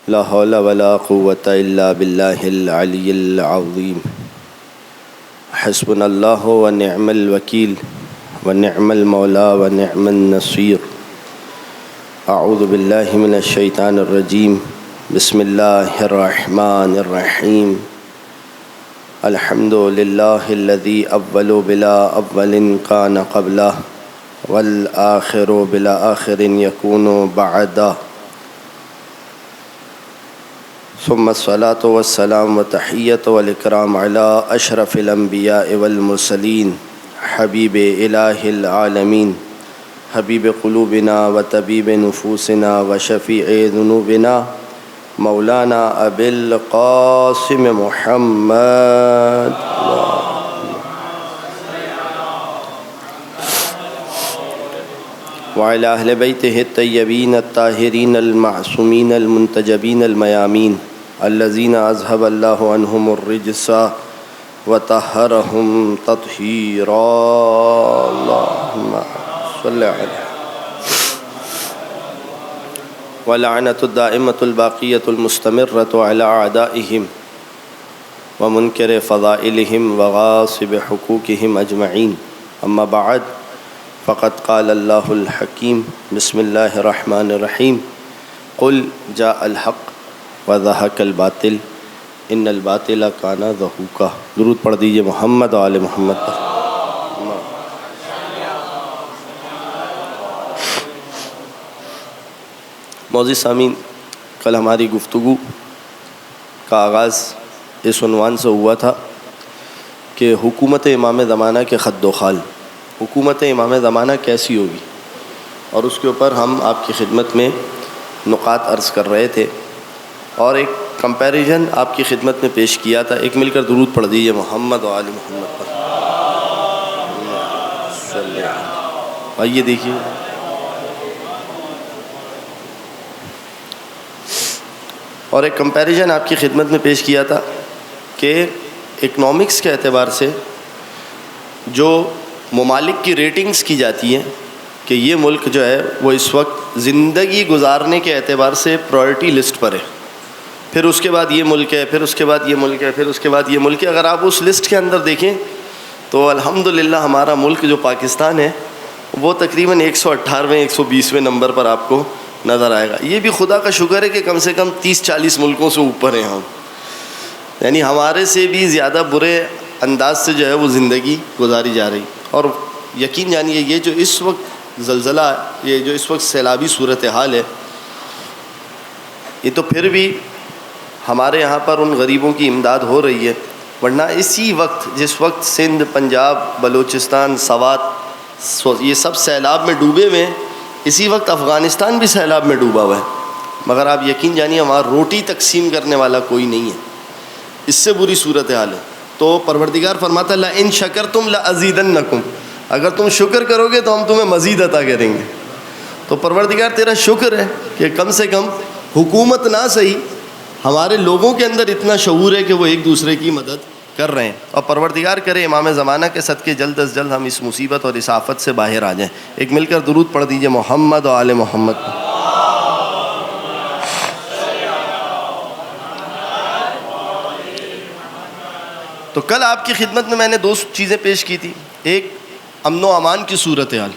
لا حول ولا قوة إلا بالله العلي العظيم حسبنا الله ونعم الوكيل ونعم المولى ونعم النصير أعوذ بالله من الشيطان الرجيم بسم الله الرحمن الرحيم الحمد لله الذي أول بلا أول كان قبله والآخر بلا آخر يكون بعده ثم الصلاة والسلام والتحية والإكرام على أشرف الأنبياء والمرسلين حبيب إله العالمين حبيب قلوبنا وطبيب نفوسنا وشفيع ذنوبنا مولانا أبي القاسم محمد وعلى أهل بيته الطيبين الطاهرين المعصومين المنتجبين الميامين الذين أذهب الله عنهم الرجس وطهرهم تطهيرا اللهم صل عليه ولعنة الدائمة الباقية المستمرة على أعدائهم ومنكر فضائلهم وغاصب حقوقهم أجمعين أما بعد فقد قال الله الحكيم بسم الله الرحمن الرحيم قل جاء الحق وزهق الباطل ان الباطل كان زهوقا. درود پڑھ دیجئے محمد و آل محمد پر. معزز سامعین، کل ہماری گفتگو کا آغاز اس عنوان سے ہوا تھا کہ حکومت امام زمانہ کے خد و خال، حکومت امام زمانہ کیسی ہوگی، اور اس کے اوپر ہم آپ کی خدمت میں نقاط عرض کر رہے تھے اور ایک کمپیریزن آپ کی خدمت میں پیش کیا تھا. ایک مل کر درود پڑھ دیجئے محمد و آل محمد پر. آئیے دیکھیے، اور ایک کمپیریزن آپ کی خدمت میں پیش کیا تھا کہ اکنامکس کے اعتبار سے جو ممالک کی ریٹنگز کی جاتی ہیں کہ یہ ملک جو ہے وہ اس وقت زندگی گزارنے کے اعتبار سے پرائرٹی لسٹ پر ہے، پھر اس کے بعد یہ ملک ہے، پھر اس کے بعد یہ ملک ہے، پھر اس کے بعد یہ ملک ہے. اگر آپ اس لسٹ کے اندر دیکھیں تو الحمدللہ ہمارا ملک جو پاکستان ہے وہ تقریباً 118ویں 120ویں نمبر پر آپ کو نظر آئے گا. یہ بھی خدا کا شکر ہے کہ کم سے کم 30-40 ملکوں سے اوپر ہیں ہم، یعنی ہمارے سے بھی زیادہ برے انداز سے جو ہے وہ زندگی گزاری جا رہی. اور یقین جانیے یہ جو اس وقت زلزلہ، یہ جو اس وقت سیلابی صورتحال ہے، یہ تو پھر بھی ہمارے یہاں پر ان غریبوں کی امداد ہو رہی ہے، ورنہ اسی وقت جس وقت سندھ، پنجاب، بلوچستان، سوات یہ سب سیلاب میں ڈوبے ہوئے ہیں، اسی وقت افغانستان بھی سیلاب میں ڈوبا ہوا ہے، مگر آپ یقین جانیے وہاں روٹی تقسیم کرنے والا کوئی نہیں ہے. اس سے بری صورتحال ہے. تو پروردگار فرماتا ہے لَإِن شَكَرْتُمْ لَأَزِيدَنَّكُمْ، اگر تم شکر کرو گے تو ہم تمہیں مزید عطا کریں گے. تو پروردگار تیرا شکر ہے کہ کم سے کم حکومت نہ صحیح، ہمارے لوگوں کے اندر اتنا شعور ہے کہ وہ ایک دوسرے کی مدد کر رہے ہیں. اور پروردگار کرے امام زمانہ کے صدقے جلد از جلد ہم اس مصیبت اور اس آفت سے باہر آ جائیں. ایک مل کر درود پڑھ دیجئے محمد و آل محمد. تو کل آپ کی خدمت میں نے 2 چیزیں پیش کی تھی. ایک امن و امان کی صورتحال،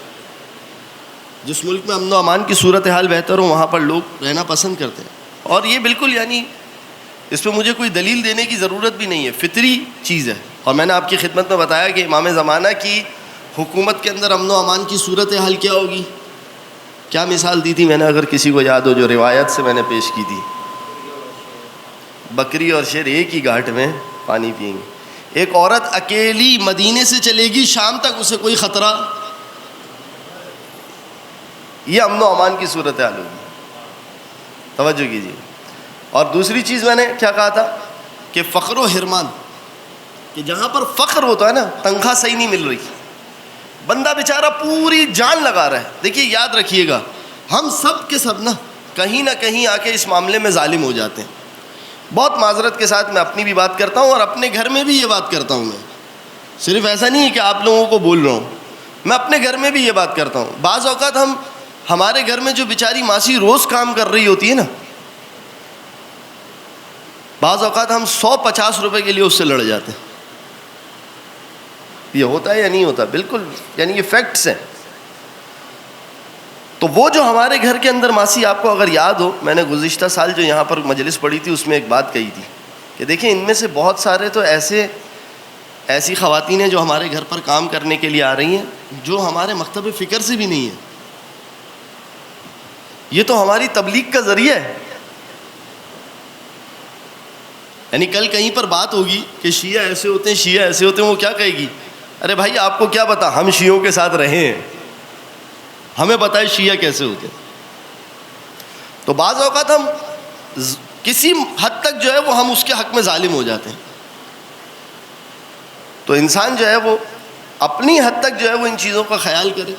جس ملک میں امن و امان کی صورتحال بہتر ہو وہاں پر لوگ رہنا پسند کرتے ہیں، اور یہ بالکل یعنی اس پہ مجھے کوئی دلیل دینے کی ضرورت بھی نہیں ہے، فطری چیز ہے. اور میں نے آپ کی خدمت میں بتایا کہ امام زمانہ کی حکومت کے اندر امن و امان کی صورتحال کیا ہوگی. کیا مثال دی تھی میں نے، اگر کسی کو یاد ہو، جو روایت سے میں نے پیش کی تھی، بکری اور شیر ایک ہی گھاٹ میں پانی پئیں گے. ایک عورت اکیلی مدینے سے چلے گی شام تک، اسے کوئی خطرہ، یہ امن و امان کی صورتحال ہوگی. توجہ کیجیے. اور دوسری چیز میں نے کیا کہا تھا کہ فقر و حرمان، کہ جہاں پر فقر ہوتا ہے نا، تنخواہ صحیح نہیں مل رہی، بندہ بیچارہ پوری جان لگا رہا ہے. دیکھیے یاد رکھیے گا، ہم سب کے سب کہیں نہ کہیں آ کے اس معاملے میں ظالم ہو جاتے ہیں. بہت معذرت کے ساتھ میں اپنی بھی بات کرتا ہوں اور اپنے گھر میں بھی یہ بات کرتا ہوں. میں صرف ایسا نہیں ہے کہ آپ لوگوں کو بول رہا ہوں، میں اپنے گھر میں بھی یہ بات کرتا ہوں. بعض اوقات ہمارے گھر میں جو بیچاری ماسی روز کام کر رہی ہوتی ہے نا، بعض اوقات ہم 150 روپے کے لیے اس سے لڑ جاتے ہیں. یہ ہوتا ہے یا نہیں ہوتا؟ بالکل، یعنی یہ فیکٹس ہیں. تو وہ جو ہمارے گھر کے اندر ماسی، آپ کو اگر یاد ہو، میں نے گزشتہ سال جو یہاں پر مجلس پڑھی تھی اس میں ایک بات کہی تھی کہ دیکھیں ان میں سے بہت سارے تو ایسی خواتین ہیں جو ہمارے گھر پر کام کرنے کے لیے آ رہی ہیں جو ہمارے مکتب فکر سے بھی نہیں ہے. یہ تو ہماری تبلیغ کا ذریعہ ہے. یعنی کل کہیں پر بات ہوگی کہ شیعہ ایسے ہوتے ہیں، شیعہ ایسے ہوتے ہیں، وہ کیا کہے گی؟ ارے بھائی آپ کو کیا پتا، ہم شیعوں کے ساتھ رہے ہیں، ہمیں پتہ ہے شیعہ کیسے ہوتے ہیں. تو بعض اوقات ہم کسی حد تک جو ہے وہ ہم اس کے حق میں ظالم ہو جاتے ہیں. تو انسان جو ہے وہ اپنی حد تک جو ہے وہ ان چیزوں کا خیال کرے.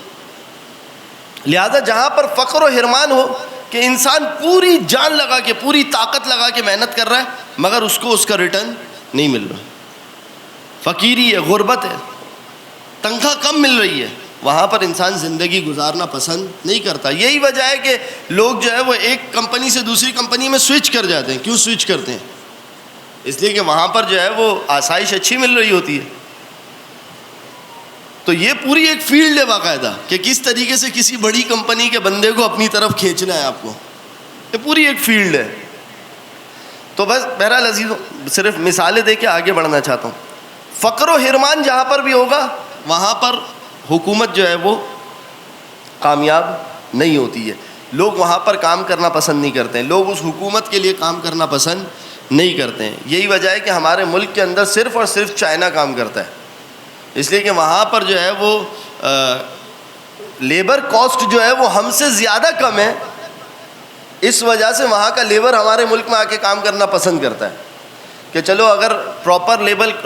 لہذا جہاں پر فقر و حرمان ہو کہ انسان پوری جان لگا کے، پوری طاقت لگا کے محنت کر رہا ہے مگر اس کو اس کا ریٹرن نہیں مل رہا، فقیری ہے، غربت ہے، تنخواہ کم مل رہی ہے، وہاں پر انسان زندگی گزارنا پسند نہیں کرتا. یہی وجہ ہے کہ لوگ جو ہے وہ ایک کمپنی سے دوسری کمپنی میں سوئچ کر جاتے ہیں. کیوں سوئچ کرتے ہیں؟ اس لیے کہ وہاں پر جو ہے وہ آسائش اچھی مل رہی ہوتی ہے. تو یہ پوری ایک فیلڈ ہے باقاعدہ کہ کس طریقے سے کسی بڑی کمپنی کے بندے کو اپنی طرف کھینچنا ہے آپ کو. یہ پوری ایک فیلڈ ہے. تو بس بہرحال عزیزوں، صرف مثالیں دے کے آگے بڑھنا چاہتا ہوں. فقر و حرمان جہاں پر بھی ہوگا وہاں پر حکومت جو ہے وہ کامیاب نہیں ہوتی ہے. لوگ وہاں پر کام کرنا پسند نہیں کرتے ہیں، لوگ اس حکومت کے لیے کام کرنا پسند نہیں کرتے ہیں. یہی وجہ ہے کہ ہمارے ملک کے اندر صرف اور صرف چائنا کام کرتا ہے، اس لیے کہ وہاں پر جو ہے وہ لیبر کاسٹ جو ہے وہ ہم سے زیادہ کم ہے. اس وجہ سے وہاں کا لیبر ہمارے ملک میں آ کے کام کرنا پسند کرتا ہے کہ چلو اگر پراپر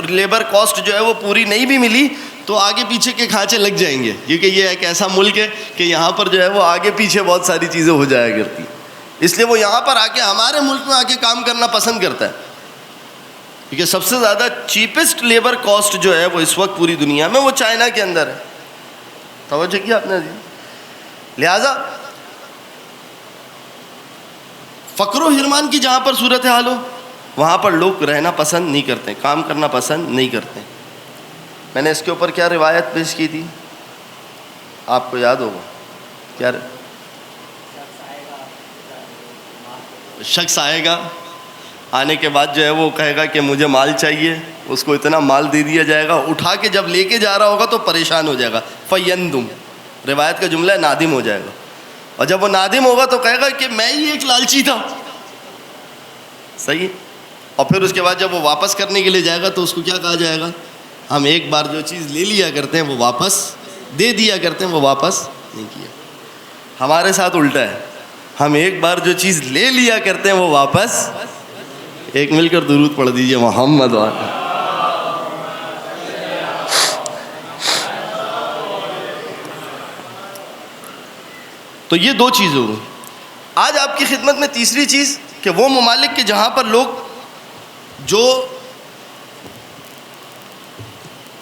لیبر کاسٹ جو ہے وہ پوری نہیں بھی ملی تو آگے پیچھے کے کھانچے لگ جائیں گے، کیونکہ یہ ایک ایسا ملک ہے کہ یہاں پر جو ہے وہ آگے پیچھے بہت ساری چیزیں ہو جایا کرتی. اس لیے وہ یہاں پر آ کے ہمارے ملک میں آ کے کام کرنا پسند کرتا ہے، کیونکہ سب سے زیادہ چیپسٹ لیبر کاسٹ جو ہے وہ اس وقت پوری دنیا میں وہ چائنا کے اندر ہے. توجہ کیا آپ نے؟ لہذا فقر و حرمان کی جہاں پر صورتحال ہو وہاں پر لوگ رہنا پسند نہیں کرتے، کام کرنا پسند نہیں کرتے. میں نے اس کے اوپر کیا روایت پیش کی تھی آپ کو یاد ہوگا؟ کیا شخص آئے گا، آنے کے بعد جو ہے وہ کہے گا کہ مجھے مال چاہیے، اس کو اتنا مال دے دیا جائے گا، اٹھا کے جب لے کے جا رہا ہوگا تو پریشان ہو جائے گا. فیندم، روایت کا جملہ ہے، نادم ہو جائے گا. اور جب وہ نادم ہوگا تو کہے گا کہ میں ہی ایک لالچی تھا. صحیح. اور پھر اس کے بعد جب وہ واپس کرنے کے لیے جائے گا تو اس کو کیا کہا جائے گا؟ ہم ایک بار جو چیز لے لیا کرتے ہیں وہ واپس دے دیا کرتے ہیں، وہ واپس نہیں کیا. ہمارے ساتھ الٹا ہے، ہم ایک بار جو چیز لے لیا کرتے ہیں وہ واپس. ایک مل کر درود پڑھ دیجئے محمد والا. تو یہ دو چیز ہو گئی. آج آپ کی خدمت میں تیسری چیز کہ وہ ممالک کے جہاں پر لوگ جو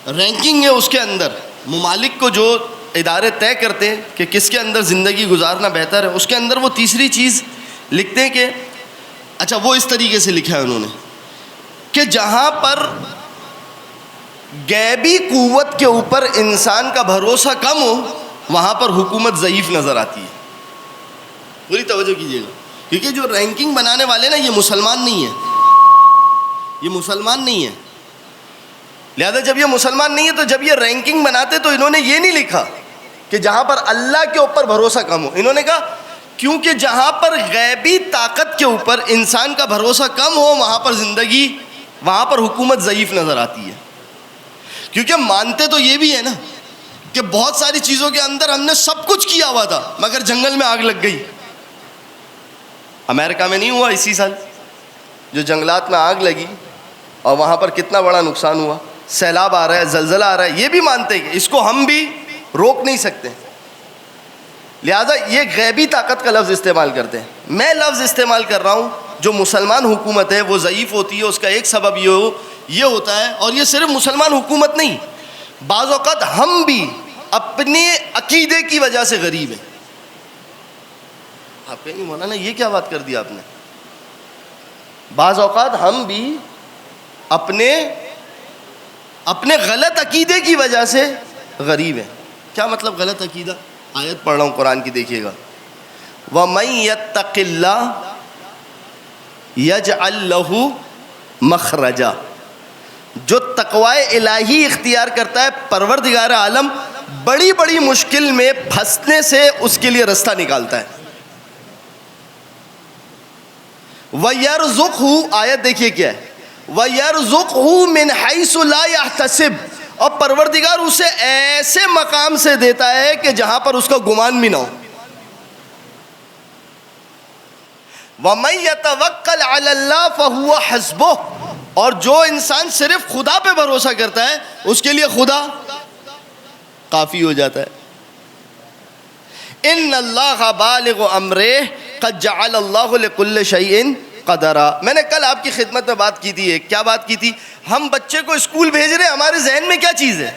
رینکنگ ہے اس کے اندر ممالک کو جو ادارے طے کرتے ہیں کہ کس کے اندر زندگی گزارنا بہتر ہے، اس کے اندر وہ تیسری چیز لکھتے ہیں کہ اچھا وہ اس طریقے سے لکھا ہے انہوں نے کہ جہاں پر غیبی قوت کے اوپر انسان کا بھروسہ کم ہو وہاں پر حکومت ضعیف نظر آتی ہے. پوری توجہ کیجیے گا، کیونکہ جو رینکنگ بنانے والے نا یہ مسلمان نہیں ہیں، یہ مسلمان نہیں ہیں. لہذا جب یہ مسلمان نہیں ہے تو جب یہ رینکنگ بناتے تو انہوں نے یہ نہیں لکھا کہ جہاں پر اللہ کے اوپر بھروسہ کم ہو. انہوں نے کہا کیونکہ جہاں پر غیبی طاقت کے اوپر انسان کا بھروسہ کم ہو وہاں پر زندگی، وہاں پر حکومت ضعیف نظر آتی ہے. کیونکہ مانتے تو یہ بھی ہے نا کہ بہت ساری چیزوں کے اندر ہم نے سب کچھ کیا ہوا تھا مگر جنگل میں آگ لگ گئی. امریکہ میں نہیں ہوا اسی سال جو جنگلات میں آگ لگی اور وہاں پر کتنا بڑا نقصان ہوا، سیلاب آ رہا ہے، زلزلہ آ رہا ہے. یہ بھی مانتے ہیں کہ اس کو ہم بھی روک نہیں سکتے. لہذا یہ غیبی طاقت کا لفظ استعمال کرتے ہیں. میں لفظ استعمال کر رہا ہوں جو مسلمان حکومت ہے وہ ضعیف ہوتی ہے. اس کا ایک سبب یہ ہوتا ہے، اور یہ صرف مسلمان حکومت نہیں، بعض اوقات ہم بھی اپنے عقیدے کی وجہ سے غریب ہیں. آپ کہیں گے مولانا یہ کیا بات کر دی آپ نے؟ بعض اوقات ہم بھی اپنے غلط عقیدے کی وجہ سے غریب ہیں. کیا مطلب غلط عقیدہ؟ آیت پڑھ رہا ہوں قرآن کی، دیکھیے گا. وَمَن يَتَّقِ اللَّهَ يَجْعَل لَّهُ مَخْرَجًا، جو تقوی الہی اختیار کرتا ہے پروردگار عالم بڑی بڑی مشکل میں پھنسنے سے اس کے لیے رستہ نکالتا ہے. وَيَرْزُقْهُ، آیت دیکھیے کیا ہے، وَيَرْزُقْهُ مِنْ حَيْثُ لَا يَحْتَسِبُ، اور پروردگار اسے ایسے مقام سے دیتا ہے کہ جہاں پر اس کا گمان بھی نہ ہو. وَمَن يَتَوَكَّلْ عَلَى اللَّهِ فَهُوَ حَسْبُهُ، اور جو انسان صرف خدا پہ بھروسہ کرتا ہے اس کے لیے خدا کافی ہو جاتا ہے. ان اللہ بالغ امرہ قد جعل اللہ لکل شیء قدرا. میں نے کل آپ کی خدمت میں بات کی تھی. کیا بات کی تھی؟ ہم بچے کو اسکول بھیج رہے ہیں، ہمارے ذہن میں کیا چیز ہے؟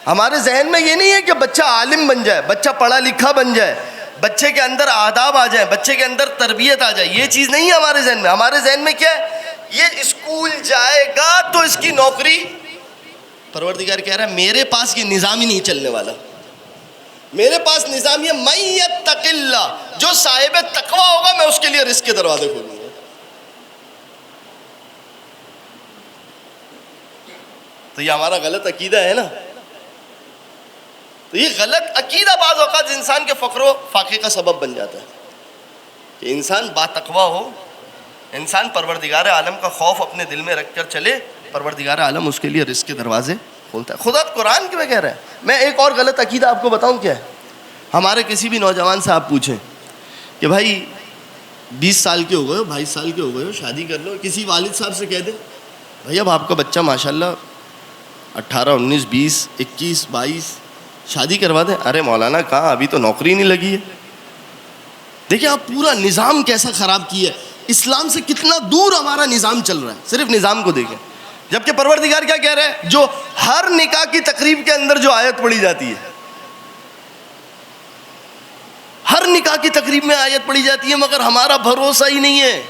ہمارے ذہن میں یہ نہیں ہے کہ بچہ عالم بن جائے، بچہ پڑھا لکھا بن جائے، بچے کے اندر آداب آ جائیں، بچے کے اندر تربیت آ جائے. یہ چیز نہیں ہے ہمارے ذہن میں. ہمارے ذہن میں کیا ہے؟ یہ اسکول جائے گا تو اس کی نوکری. پروردگار کہہ رہا ہے میرے پاس یہ نظام ہی نہیں چلنے والا. میرے پاس نظام یہ من یتق اللہ، جو صاحب تقوی ہوگا میں اس کے لیے رزق کے دروازے کھولوں گا. تو یہ ہمارا غلط عقیدہ ہے نا. تو یہ غلط عقیدہ بعض اوقات انسان کے فقر و فاقے کا سبب بن جاتا ہے. کہ انسان با تقوی ہو، انسان پروردگار عالم کا خوف اپنے دل میں رکھ کر چلے، پروردگار عالم اس کے لیے رزق کے دروازے کھولتا ہے. خدا قرآن کی میں کہہ رہا ہے. میں ایک اور غلط عقیدہ آپ کو بتاؤں کیا ہے. ہمارے کسی بھی نوجوان سے آپ پوچھیں کہ بھائی 20 سال کے ہو گئے ہو، 22 سال کے ہو گئے ہو، شادی کر لو. کسی والد صاحب سے کہہ دیں بھائی اب آپ کا بچہ ماشاءاللہ 18 19 20 21 22 شادی کروا دیں. ارے مولانا کہاں، ابھی تو نوکری نہیں لگی ہے. دیکھیں آپ پورا نظام کیسا خراب کیا ہے. اسلام سے کتنا دور ہمارا نظام چل رہا ہے. صرف نظام کو دیکھیں. جبکہ پروردگار کیا کہہ رہا ہے؟ جو ہر نکاح کی تقریب کے اندر جو آیت پڑھی جاتی ہے، ہر نکاح کی تقریب میں آیت پڑھی جاتی ہے، مگر ہمارا بھروسہ ہی نہیں ہے.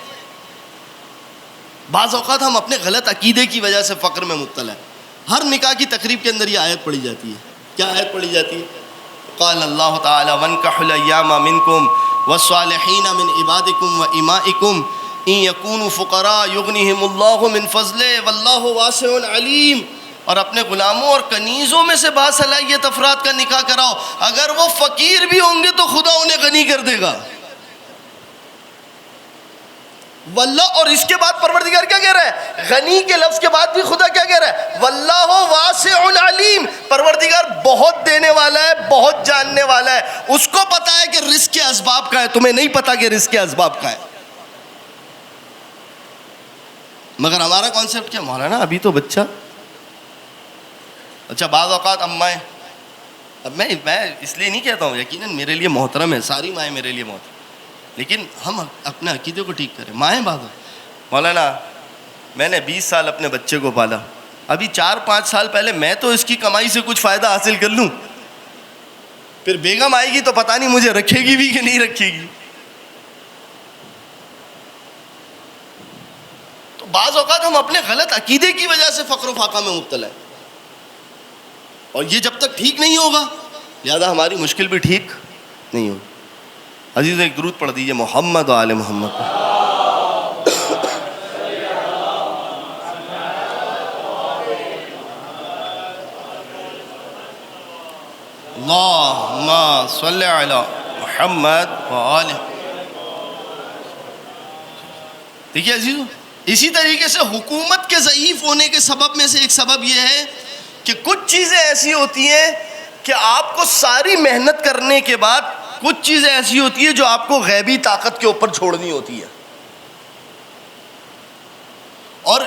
بعض اوقات ہم اپنے غلط عقیدے کی وجہ سے فقر میں مبتلا ہے. ہر نکاح کی تقریب کے اندر یہ آیت پڑھی جاتی ہے. کیا آیت پڑھی جاتی ہے؟ قال اللہ تعالی وانکحوا الایام منکم والصالحین من عبادکم وامائکم ان یکونوا فقراء یغنیہم اللہ من فضلہ واللہ واسع علیم. اور اپنے غلاموں اور کنیزوں میں سے باصلاحیت افراد کا نکاح کراؤ، اگر وہ فقیر بھی ہوں گے تو خدا انہیں غنی کر دے گا. واللہ، اور اس کے بعد پروردگار کیا کہہ رہا ہے؟ غنی کے لفظ کے بعد بھی خدا کیا کہہ رہا ہے؟ واللہ واسع علیم. پروردگار بہت دینے والا ہے، بہت جاننے والا ہے. اس کو پتا ہے کہ رزق کے اسباب کا ہے، تمہیں نہیں پتا کہ رزق کے اسباب کا ہے. مگر ہمارا کانسیپٹ کیا؟ مولانا ابھی تو بچہ. اچھا بعض اوقات امائیں، اب میں اس لیے نہیں کہتا ہوں، یقیناً میرے لیے محترم ہے، ساری مائیں میرے لیے محترم، لیکن ہم اپنے عقیدے کو ٹھیک کریں. مائیں بعض مولانا میں نے 20 سال اپنے بچے کو پالا، ابھی 4-5 سال پہلے میں تو اس کی کمائی سے کچھ فائدہ حاصل کر لوں، پھر بیگم آئے گی تو پتہ نہیں مجھے رکھے گی بھی کہ نہیں رکھے گی. تو بعض اوقات ہم اپنے غلط عقیدے کی وجہ سے فقر و فاقہ میں مبتلا ہے، اور یہ جب تک ٹھیک نہیں ہوگا لہذا ہماری مشکل بھی ٹھیک نہیں ہوگی. عزیز ایک درود پڑھ دیجئے محمد و آل محمد. اللہم صلی علی محمد و آل. دیکھیے عزیزو، اسی طریقے سے حکومت کے ضعیف ہونے کے سبب میں سے ایک سبب یہ ہے کہ کچھ چیزیں ایسی ہوتی ہیں کہ آپ کو ساری محنت کرنے کے بعد کچھ چیزیں ایسی ہوتی ہیں جو آپ کو غیبی طاقت کے اوپر چھوڑنی ہوتی ہے. اور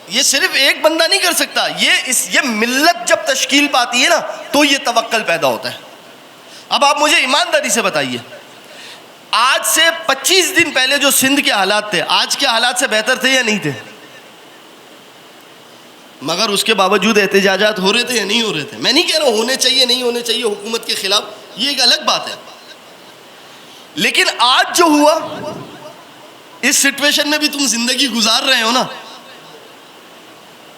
یہ صرف ایک بندہ نہیں کر سکتا. یہ ملت جب تشکیل پاتی ہے نا تو یہ توکل پیدا ہوتا ہے. اب آپ مجھے ایمانداری سے بتائیے، آج سے 25 دن پہلے جو سندھ کے حالات تھے آج کے حالات سے بہتر تھے یا نہیں تھے؟ مگر اس کے باوجود احتجاجات ہو رہے تھے یا نہیں ہو رہے تھے؟ میں نہیں کہہ رہا ہونے چاہیے نہیں ہونے چاہیے حکومت کے خلاف، یہ ایک الگ بات ہے. لیکن آج جو ہوا اس سچویشن میں بھی تم زندگی گزار رہے ہو نا,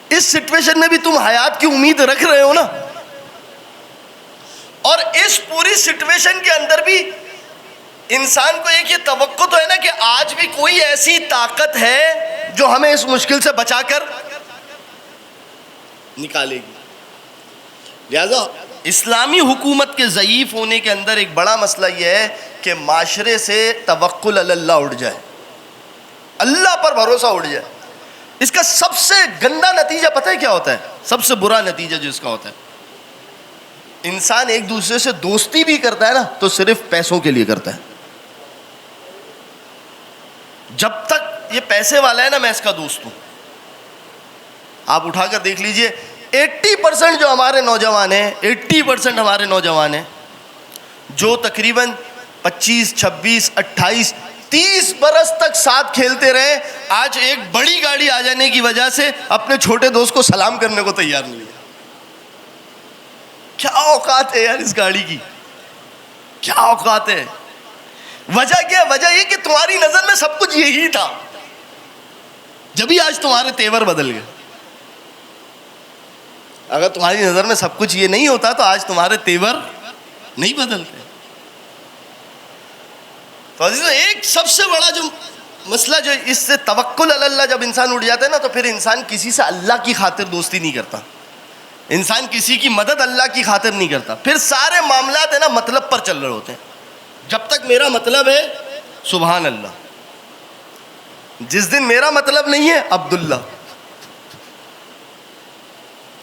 اس سچویشن میں بھی تم حیات کی امید رکھ رہے ہو نا, اور اس پوری سچویشن کے اندر بھی انسان کو ایک یہ توقع تو ہے نا کہ آج بھی کوئی ایسی طاقت ہے جو ہمیں اس مشکل سے بچا کر نکالے گی. لہذا اسلامی حکومت کے ضعیف ہونے کے اندر ایک بڑا مسئلہ یہ ہے کہ معاشرے سے توکل علی اللہ اٹھ جائے, اللہ پر بھروسہ اٹھ جائے. اس کا سب سے گندا نتیجہ پتہ ہے کیا ہوتا ہے؟ سب سے برا نتیجہ جو اس کا ہوتا ہے, انسان ایک دوسرے سے دوستی بھی کرتا ہے نا تو صرف پیسوں کے لیے کرتا ہے. جب تک یہ پیسے والا ہے نا میں اس کا دوست ہوں. آپ اٹھا کر دیکھ لیجئے 80% جو ہمارے نوجوان ہیں, 80% ہمارے نوجوان ہیں جو تقریباً 25, 26, 28, 30 برس تک ساتھ کھیلتے رہے, آج ایک بڑی گاڑی آ جانے کی وجہ سے اپنے چھوٹے دوست کو سلام کرنے کو تیار نہیں ہے. کیا اوقات ہے یار اس گاڑی کی, کیا اوقات ہے. وجہ کیا؟ وجہ یہ کہ تمہاری نظر میں سب کچھ یہی تھا, جبھی آج تمہارے تیور بدل گئے. اگر تمہاری نظر میں سب کچھ یہ نہیں ہوتا تو آج تمہارے تیور نہیں بدلتے. تو عزیزو, ایک سب سے بڑا جو مسئلہ جو اس سے توکل علی اللہ جب انسان اٹھ جاتا ہے نا تو پھر انسان کسی سے اللہ کی خاطر دوستی نہیں کرتا, انسان کسی کی مدد اللہ کی خاطر نہیں کرتا. پھر سارے معاملات ہے نا مطلب پر چل رہے ہوتے ہیں. جب تک میرا مطلب ہے سبحان اللہ, جس دن میرا مطلب نہیں ہے عبداللہ.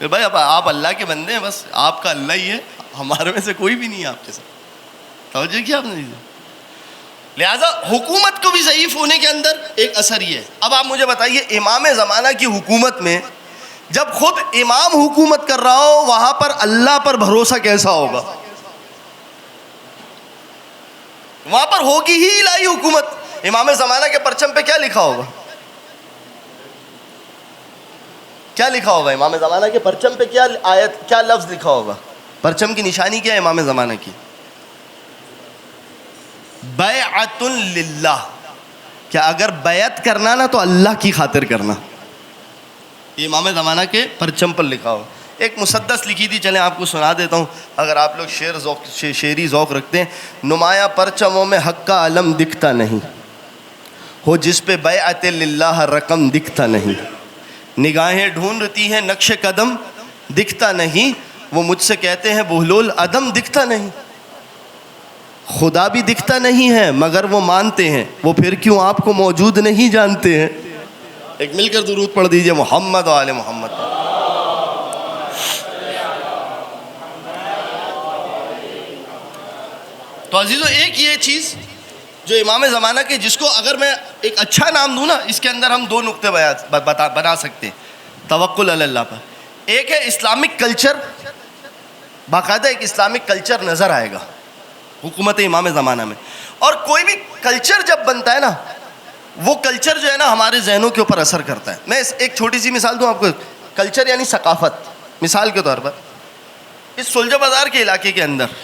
بھائی اب آپ اللہ کے بندے ہیں, بس آپ کا اللہ ہی ہے, ہمارے میں سے کوئی بھی نہیں ہے آپ کے ساتھ. توجہ کیا آپ نے؟ لہذا حکومت کو بھی ضعیف ہونے کے اندر ایک اثر یہ ہے. اب آپ مجھے بتائیے امام زمانہ کی حکومت میں جب خود امام حکومت کر رہا ہو وہاں پر اللہ پر بھروسہ کیسا ہوگا؟ وہاں پر ہوگی ہی الہی حکومت. امام زمانہ کے پرچم پہ کیا لکھا ہوگا؟ کیا لکھا ہوگا امام زمانہ کے پرچم پہ؟ کیا آیت, کیا لفظ لکھا ہوگا؟ پرچم کی نشانی کیا ہے امام زمانہ کی؟ بیعت للہ, کہ اگر بیعت کرنا نا تو اللہ کی خاطر کرنا. یہ امام زمانہ کے پرچم پر لکھا ہو. ایک مسدس لکھی تھی, چلیں آپ کو سنا دیتا ہوں اگر آپ لوگ شعری ذوق رکھتے ہیں. نمایاں پرچموں میں حق کا علم دکھتا نہیں, ہو جس پہ بیعت للہ رقم دکھتا نہیں. نگاہیں ڈھونڈتی ہیں نقش قدم دکھتا نہیں, وہ مجھ سے کہتے ہیں بہلول عدم دکھتا نہیں. خدا بھی دکھتا نہیں ہے مگر وہ مانتے ہیں, وہ پھر کیوں آپ کو موجود نہیں جانتے ہیں. ایک مل کر درود پڑھ دیجئے محمد و آل محمد. تو عزیزو ایک یہ چیز جو امام زمانہ کے, جس کو اگر میں ایک اچھا نام دوں نا, اس کے اندر ہم دو نقطے بنا سکتے ہیں توکل علی اللہ پر. ایک ہے اسلامک کلچر, باقاعدہ ایک اسلامک کلچر نظر آئے گا حکومت امام زمانہ میں. اور کوئی بھی کلچر جب بنتا ہے نا, وہ کلچر جو ہے نا ہمارے ذہنوں کے اوپر اثر کرتا ہے. میں ایک چھوٹی سی مثال دوں آپ کو. کلچر یعنی ثقافت. مثال کے طور پر اس سلجھا بازار کے علاقے کے اندر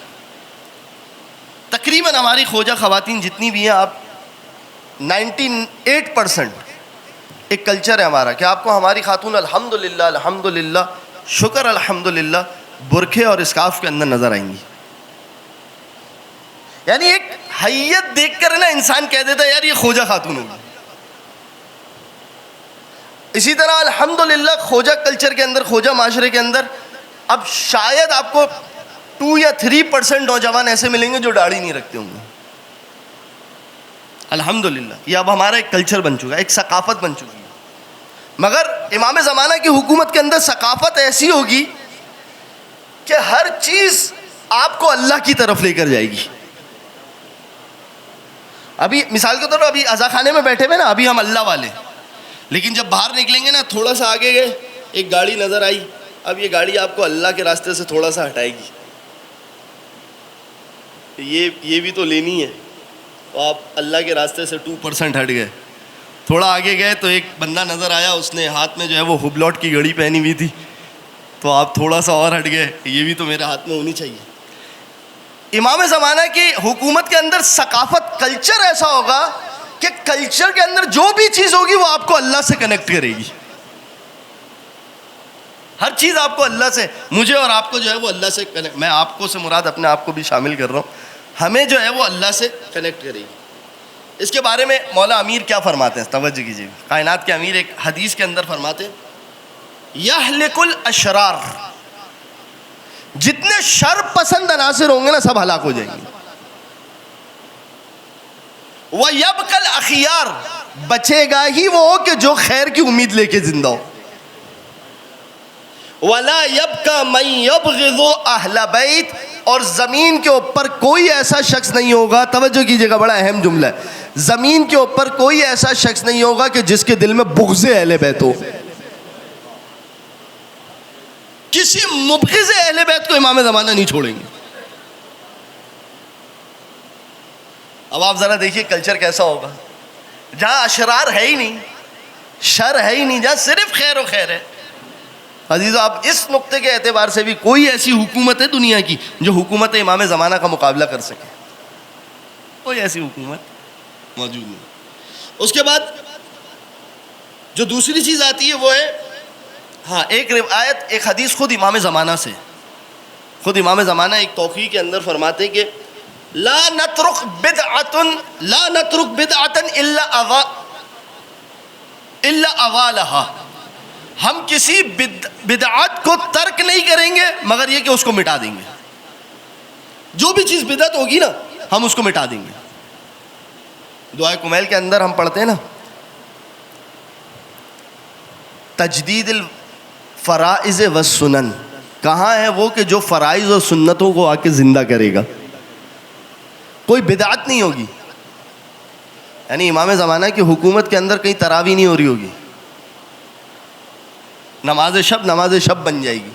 تقریباً ہماری خوجہ خواتین جتنی بھی ہیں, آپ 98% ایک کلچر ہے ہمارا کہ آپ کو ہماری خاتون الحمدللہ الحمدللہ شکر الحمدللہ برقعے اور اسکارف کے اندر نظر آئیں گی. یعنی ایک حیت دیکھ کر نا انسان کہہ دیتا ہے یار یہ خوجہ خاتون ہوگی. اسی طرح الحمدللہ خوجہ کلچر کے اندر, خوجہ معاشرے کے اندر اب شاید آپ کو 2 یا 3% نوجوان ایسے ملیں گے جو داڑھی نہیں رکھتے ہوں گے. الحمدللہ یہ اب ہمارا ایک کلچر بن چکا ہے, ایک ثقافت بن چکی ہے. مگر امام زمانہ کی حکومت کے اندر ثقافت ایسی ہوگی کہ ہر چیز آپ کو اللہ کی طرف لے کر جائے گی. ابھی مثال کے طور پر ابھی عزا خانے میں بیٹھے ہوئے نا, ابھی ہم اللہ والے, لیکن جب باہر نکلیں گے نا تھوڑا سا آگے گئے ایک گاڑی نظر آئی, اب یہ گاڑی آپ کو اللہ کے راستے سے تھوڑا سا ہٹائے گی. یہ بھی تو لینی ہے, تو آپ اللہ کے راستے سے 2% ہٹ گئے. تھوڑا آگے گئے تو ایک بندہ نظر آیا, اس نے ہاتھ میں جو ہے وہ ہبلوٹ کی گھڑی پہنی ہوئی تھی, تو آپ تھوڑا سا اور ہٹ گئے, یہ بھی تو میرے ہاتھ میں ہونی چاہیے. امام زمانہ کی حکومت کے اندر ثقافت کلچر ایسا ہوگا کہ کلچر کے اندر جو بھی چیز ہوگی وہ آپ کو اللہ سے کنیکٹ کرے گی. ہر چیز آپ کو اللہ سے, مجھے اور آپ کو جو ہے وہ اللہ سے کنیکٹ, میں آپ کو سے مراد اپنے آپ کو بھی شامل کر رہا ہوں, ہمیں جو ہے وہ اللہ سے کنیکٹ کرے گی. اس کے بارے میں مولا امیر کیا فرماتے ہیں, توجہ کیجیے. کائنات کے امیر ایک حدیث کے اندر فرماتے ہیں, یہلک الاشرار, جتنے شر پسند عناصر ہوں گے نا سب ہلاک ہو جائیں گے. وَيَبْقَى الْأَخْيَارُ, بچے گا ہی وہ کہ جو خیر کی امید لے کے زندہ ہو. وَلَا يَبْقَى مَنْ يَبْغِضُ أَهْلَ بَيْتٍ, اور زمین کے اوپر کوئی ایسا شخص نہیں ہوگا, توجہ کیجئے گا بڑا اہم جملہ ہے, زمین کے اوپر کوئی ایسا شخص نہیں ہوگا کہ جس کے دل میں بغض اہل بیت ہو. کسی مبغض اہل بیت کو امام زمانہ نہیں چھوڑیں گے. اب آپ ذرا دیکھیے کلچر کیسا ہوگا جہاں اشرار ہے ہی نہیں, شر ہے ہی نہیں, جہاں صرف خیر و خیر ہے. عزیزو, آپ اس نقطے کے اعتبار سے بھی کوئی ایسی حکومت ہے دنیا کی جو حکومت امام زمانہ کا مقابلہ کر سکے؟ کوئی ایسی حکومت موجود نہیں. اس کے بعد جو دوسری چیز آتی ہے وہ ہے, ہاں, ایک روایت, ایک حدیث خود امام زمانہ سے, خود امام زمانہ ایک توقیع کے اندر فرماتے کہ لا نترک بدعۃ الا اوالھا, ہم کسی بدعت کو ترک نہیں کریں گے مگر یہ کہ اس کو مٹا دیں گے. جو بھی چیز بدعت ہوگی نا ہم اس کو مٹا دیں گے. دعائے کمیل کے اندر ہم پڑھتے ہیں نا, تجدید الفرائض والسنن, کہاں ہے وہ کہ جو فرائض اور سنتوں کو آ کے زندہ کرے گا. کوئی بدعت نہیں ہوگی. یعنی امام زمانہ کی حکومت کے اندر کہیں تراویح نہیں ہو رہی ہوگی, نماز شب بن جائے گی.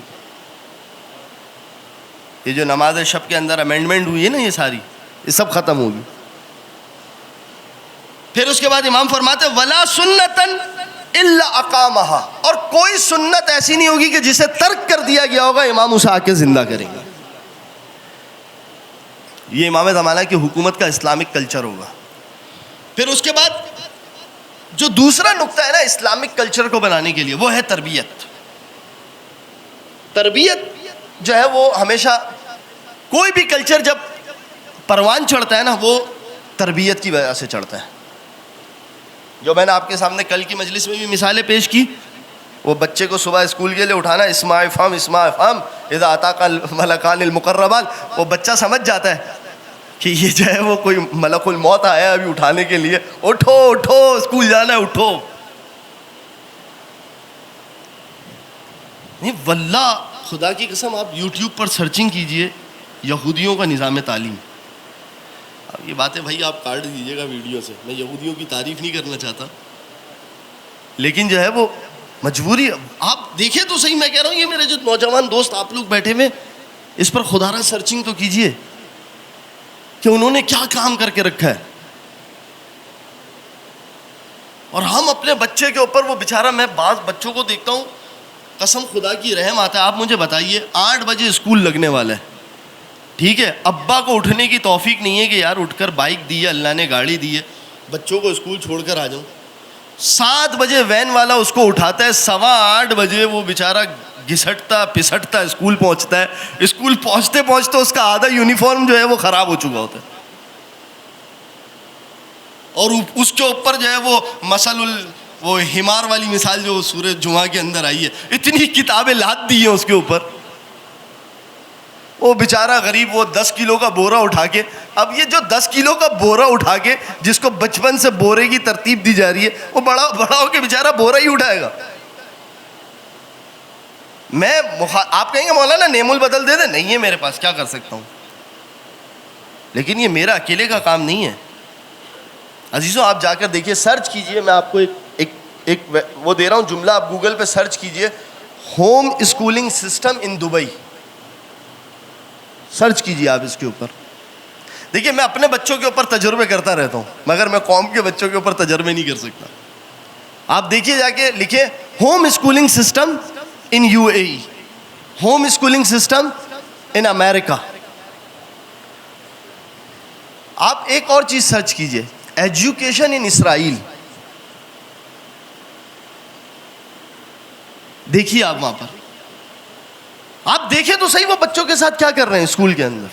یہ جو نماز شب کے اندر امینڈمنٹ ہوئی ہے نا, یہ ساری, یہ سب ختم ہوگی. پھر اس کے بعد امام فرماتے ولا سنتن الا اقامہا, اور کوئی سنت ایسی نہیں ہوگی کہ جسے ترک کر دیا گیا ہوگا امام اسے آ کے زندہ کریں گے. یہ امام زمانہ کی حکومت کا اسلامک کلچر ہوگا. پھر اس کے بعد جو دوسرا نقطہ ہے نا اسلامک کلچر کو بنانے کے لیے, وہ ہے تربیت. تربیت جو ہے وہ ہمیشہ, کوئی بھی کلچر جب پروان چڑھتا ہے نا وہ تربیت کی وجہ سے چڑھتا ہے. جو میں نے آپ کے سامنے کل کی مجلس میں بھی مثالیں پیش کی, وہ بچے کو صبح اسکول کے لیے اٹھانا, اسمع فہم اذا اتاک الملکان المقربان, وہ بچہ سمجھ جاتا ہے کہ یہ جو ہے وہ کوئی ملک الموت آیا ہے ابھی اٹھانے کے لیے, اٹھو اسکول جانا ہے, اٹھو. نہیں واللہ خدا کی قسم, آپ یوٹیوب پر سرچنگ کیجئے یہودیوں کا نظام تعلیم. اب یہ باتیں بھائی آپ کاٹ دیجیے گا ویڈیو سے, میں یہودیوں کی تعریف نہیں کرنا چاہتا, لیکن جو ہے وہ مجبوری. آپ دیکھیں تو صحیح, میں کہہ رہا ہوں یہ میرے جو نوجوان دوست آپ لوگ بیٹھے ہوئے, اس پر خدا را سرچنگ تو کیجئے کہ انہوں نے کیا کام کر کے رکھا ہے. اور ہم اپنے بچے کے اوپر, وہ بیچارہ, میں بعض بچوں کو دیکھتا ہوں قسم خدا کی رحم آتا ہے. آپ مجھے بتائیے 8 بجے اسکول لگنے والا ہے, ٹھیک ہے, ابا کو اٹھنے کی توفیق نہیں ہے کہ یار اٹھ کر بائک دی ہے اللہ نے, گاڑی دی ہے, بچوں کو اسکول چھوڑ کر آ جاؤں. 7 بجے وین والا اس کو اٹھاتا ہے, 8:15 بجے وہ بیچارہ گھسٹتا پسٹتا اسکول پہنچتا ہے. اسکول پہنچتے پہنچتے اس کا آدھا یونیفارم جو ہے وہ خراب ہو چکا ہوتا ہے, اور اس کے اوپر جو ہے وہ وہ ہمار والی مثال جو سورہ جمعہ کے اندر آئی ہے, اتنی کتابیں لاد دی ہیں اس کے اوپر. وہ بیچارہ غریب وہ 10 کلو کا بورا اٹھا کے, اب یہ جو 10 کلو کا بورا اٹھا کے جس کو بچپن سے بورے کی ترتیب دی جا رہی ہے, وہ بڑا ہو کے بیچارہ بورا ہی اٹھائے گا. آپ کہیں گے مولانا نیمول بدل دے دے, نہیں ہے میرے پاس, کیا کر سکتا ہوں, لیکن یہ میرا اکیلے کا کام نہیں ہے. عزیزوں آپ جا کر دیکھیے, سرچ کیجئے, میں آپ کو ایک وہ دے رہا ہوں جملہ, آپ گوگل پہ سرچ کیجئے, home schooling system in Dubai, search کیجئے آپ اس کے اوپر. دیکھیے میں اپنے بچوں کے اوپر تجربے کرتا رہتا ہوں, مگر میں قوم کے بچوں کے اوپر تجربے نہیں کر سکتا. آپ دیکھیے جا کے لکھے ہوم اسکولنگ سسٹم ان UAE, ہوم اسکولنگ سسٹم ان امریکہ. آپ ایک اور چیز سرچ کیجئے, ایجوکیشن ان اسرائیل. دیکھیے آپ وہاں پر, آپ دیکھیں تو صحیح وہ بچوں کے ساتھ کیا کر رہے ہیں اسکول کے اندر.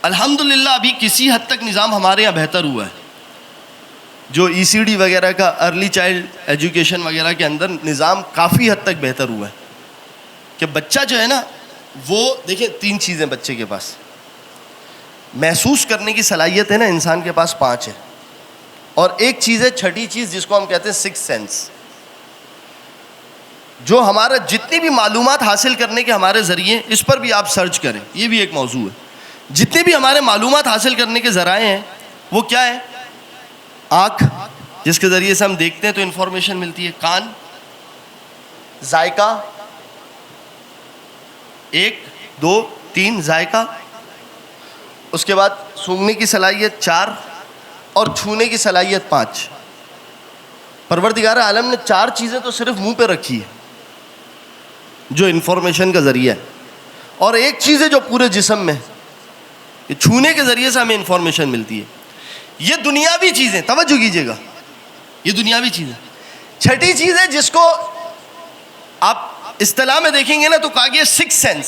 الحمدللہ ابھی کسی حد تک نظام ہمارے یہاں بہتر ہوا ہے. جو ECD وغیرہ کا, ارلی چائلڈ ایجوکیشن وغیرہ کے اندر نظام کافی حد تک بہتر ہوا ہے کہ بچہ جو ہے نا وہ دیکھیں 3 چیزیں بچے کے پاس. محسوس کرنے کی صلاحیت ہے نا انسان کے پاس 5 ہے, اور ایک چیز ہے چھٹی چیز جس کو ہم کہتے ہیں 6th سینس, جو ہمارا جتنی بھی معلومات حاصل کرنے کے ہمارے ذریعے, اس پر بھی آپ سرچ کریں, یہ بھی ایک موضوع ہے. جتنے بھی ہمارے معلومات حاصل کرنے کے ذرائع ہیں وہ کیا ہے؟ آنکھ جس کے ذریعے سے ہم دیکھتے ہیں تو انفارمیشن ملتی ہے, کان, ذائقہ 1 2 3 ذائقہ, اس کے بعد سونگھنے کی صلاحیت 4 اور چھونے کی صلاحیت 5. پروردگار عالم نے 4 چیزیں تو صرف منہ پہ رکھی ہے جو انفارمیشن کا ذریعہ ہے, اور ایک چیز ہے جو پورے جسم میں ہے, یہ چھونے کے ذریعے سے ہمیں انفارمیشن ملتی ہے. یہ دنیاوی چیزیں, توجہ کیجیے گا, یہ دنیاوی چیزیں. چھٹی چیز ہے جس کو آپ اصطلاح میں دیکھیں گے نا تو کہا گیا 6th سینس.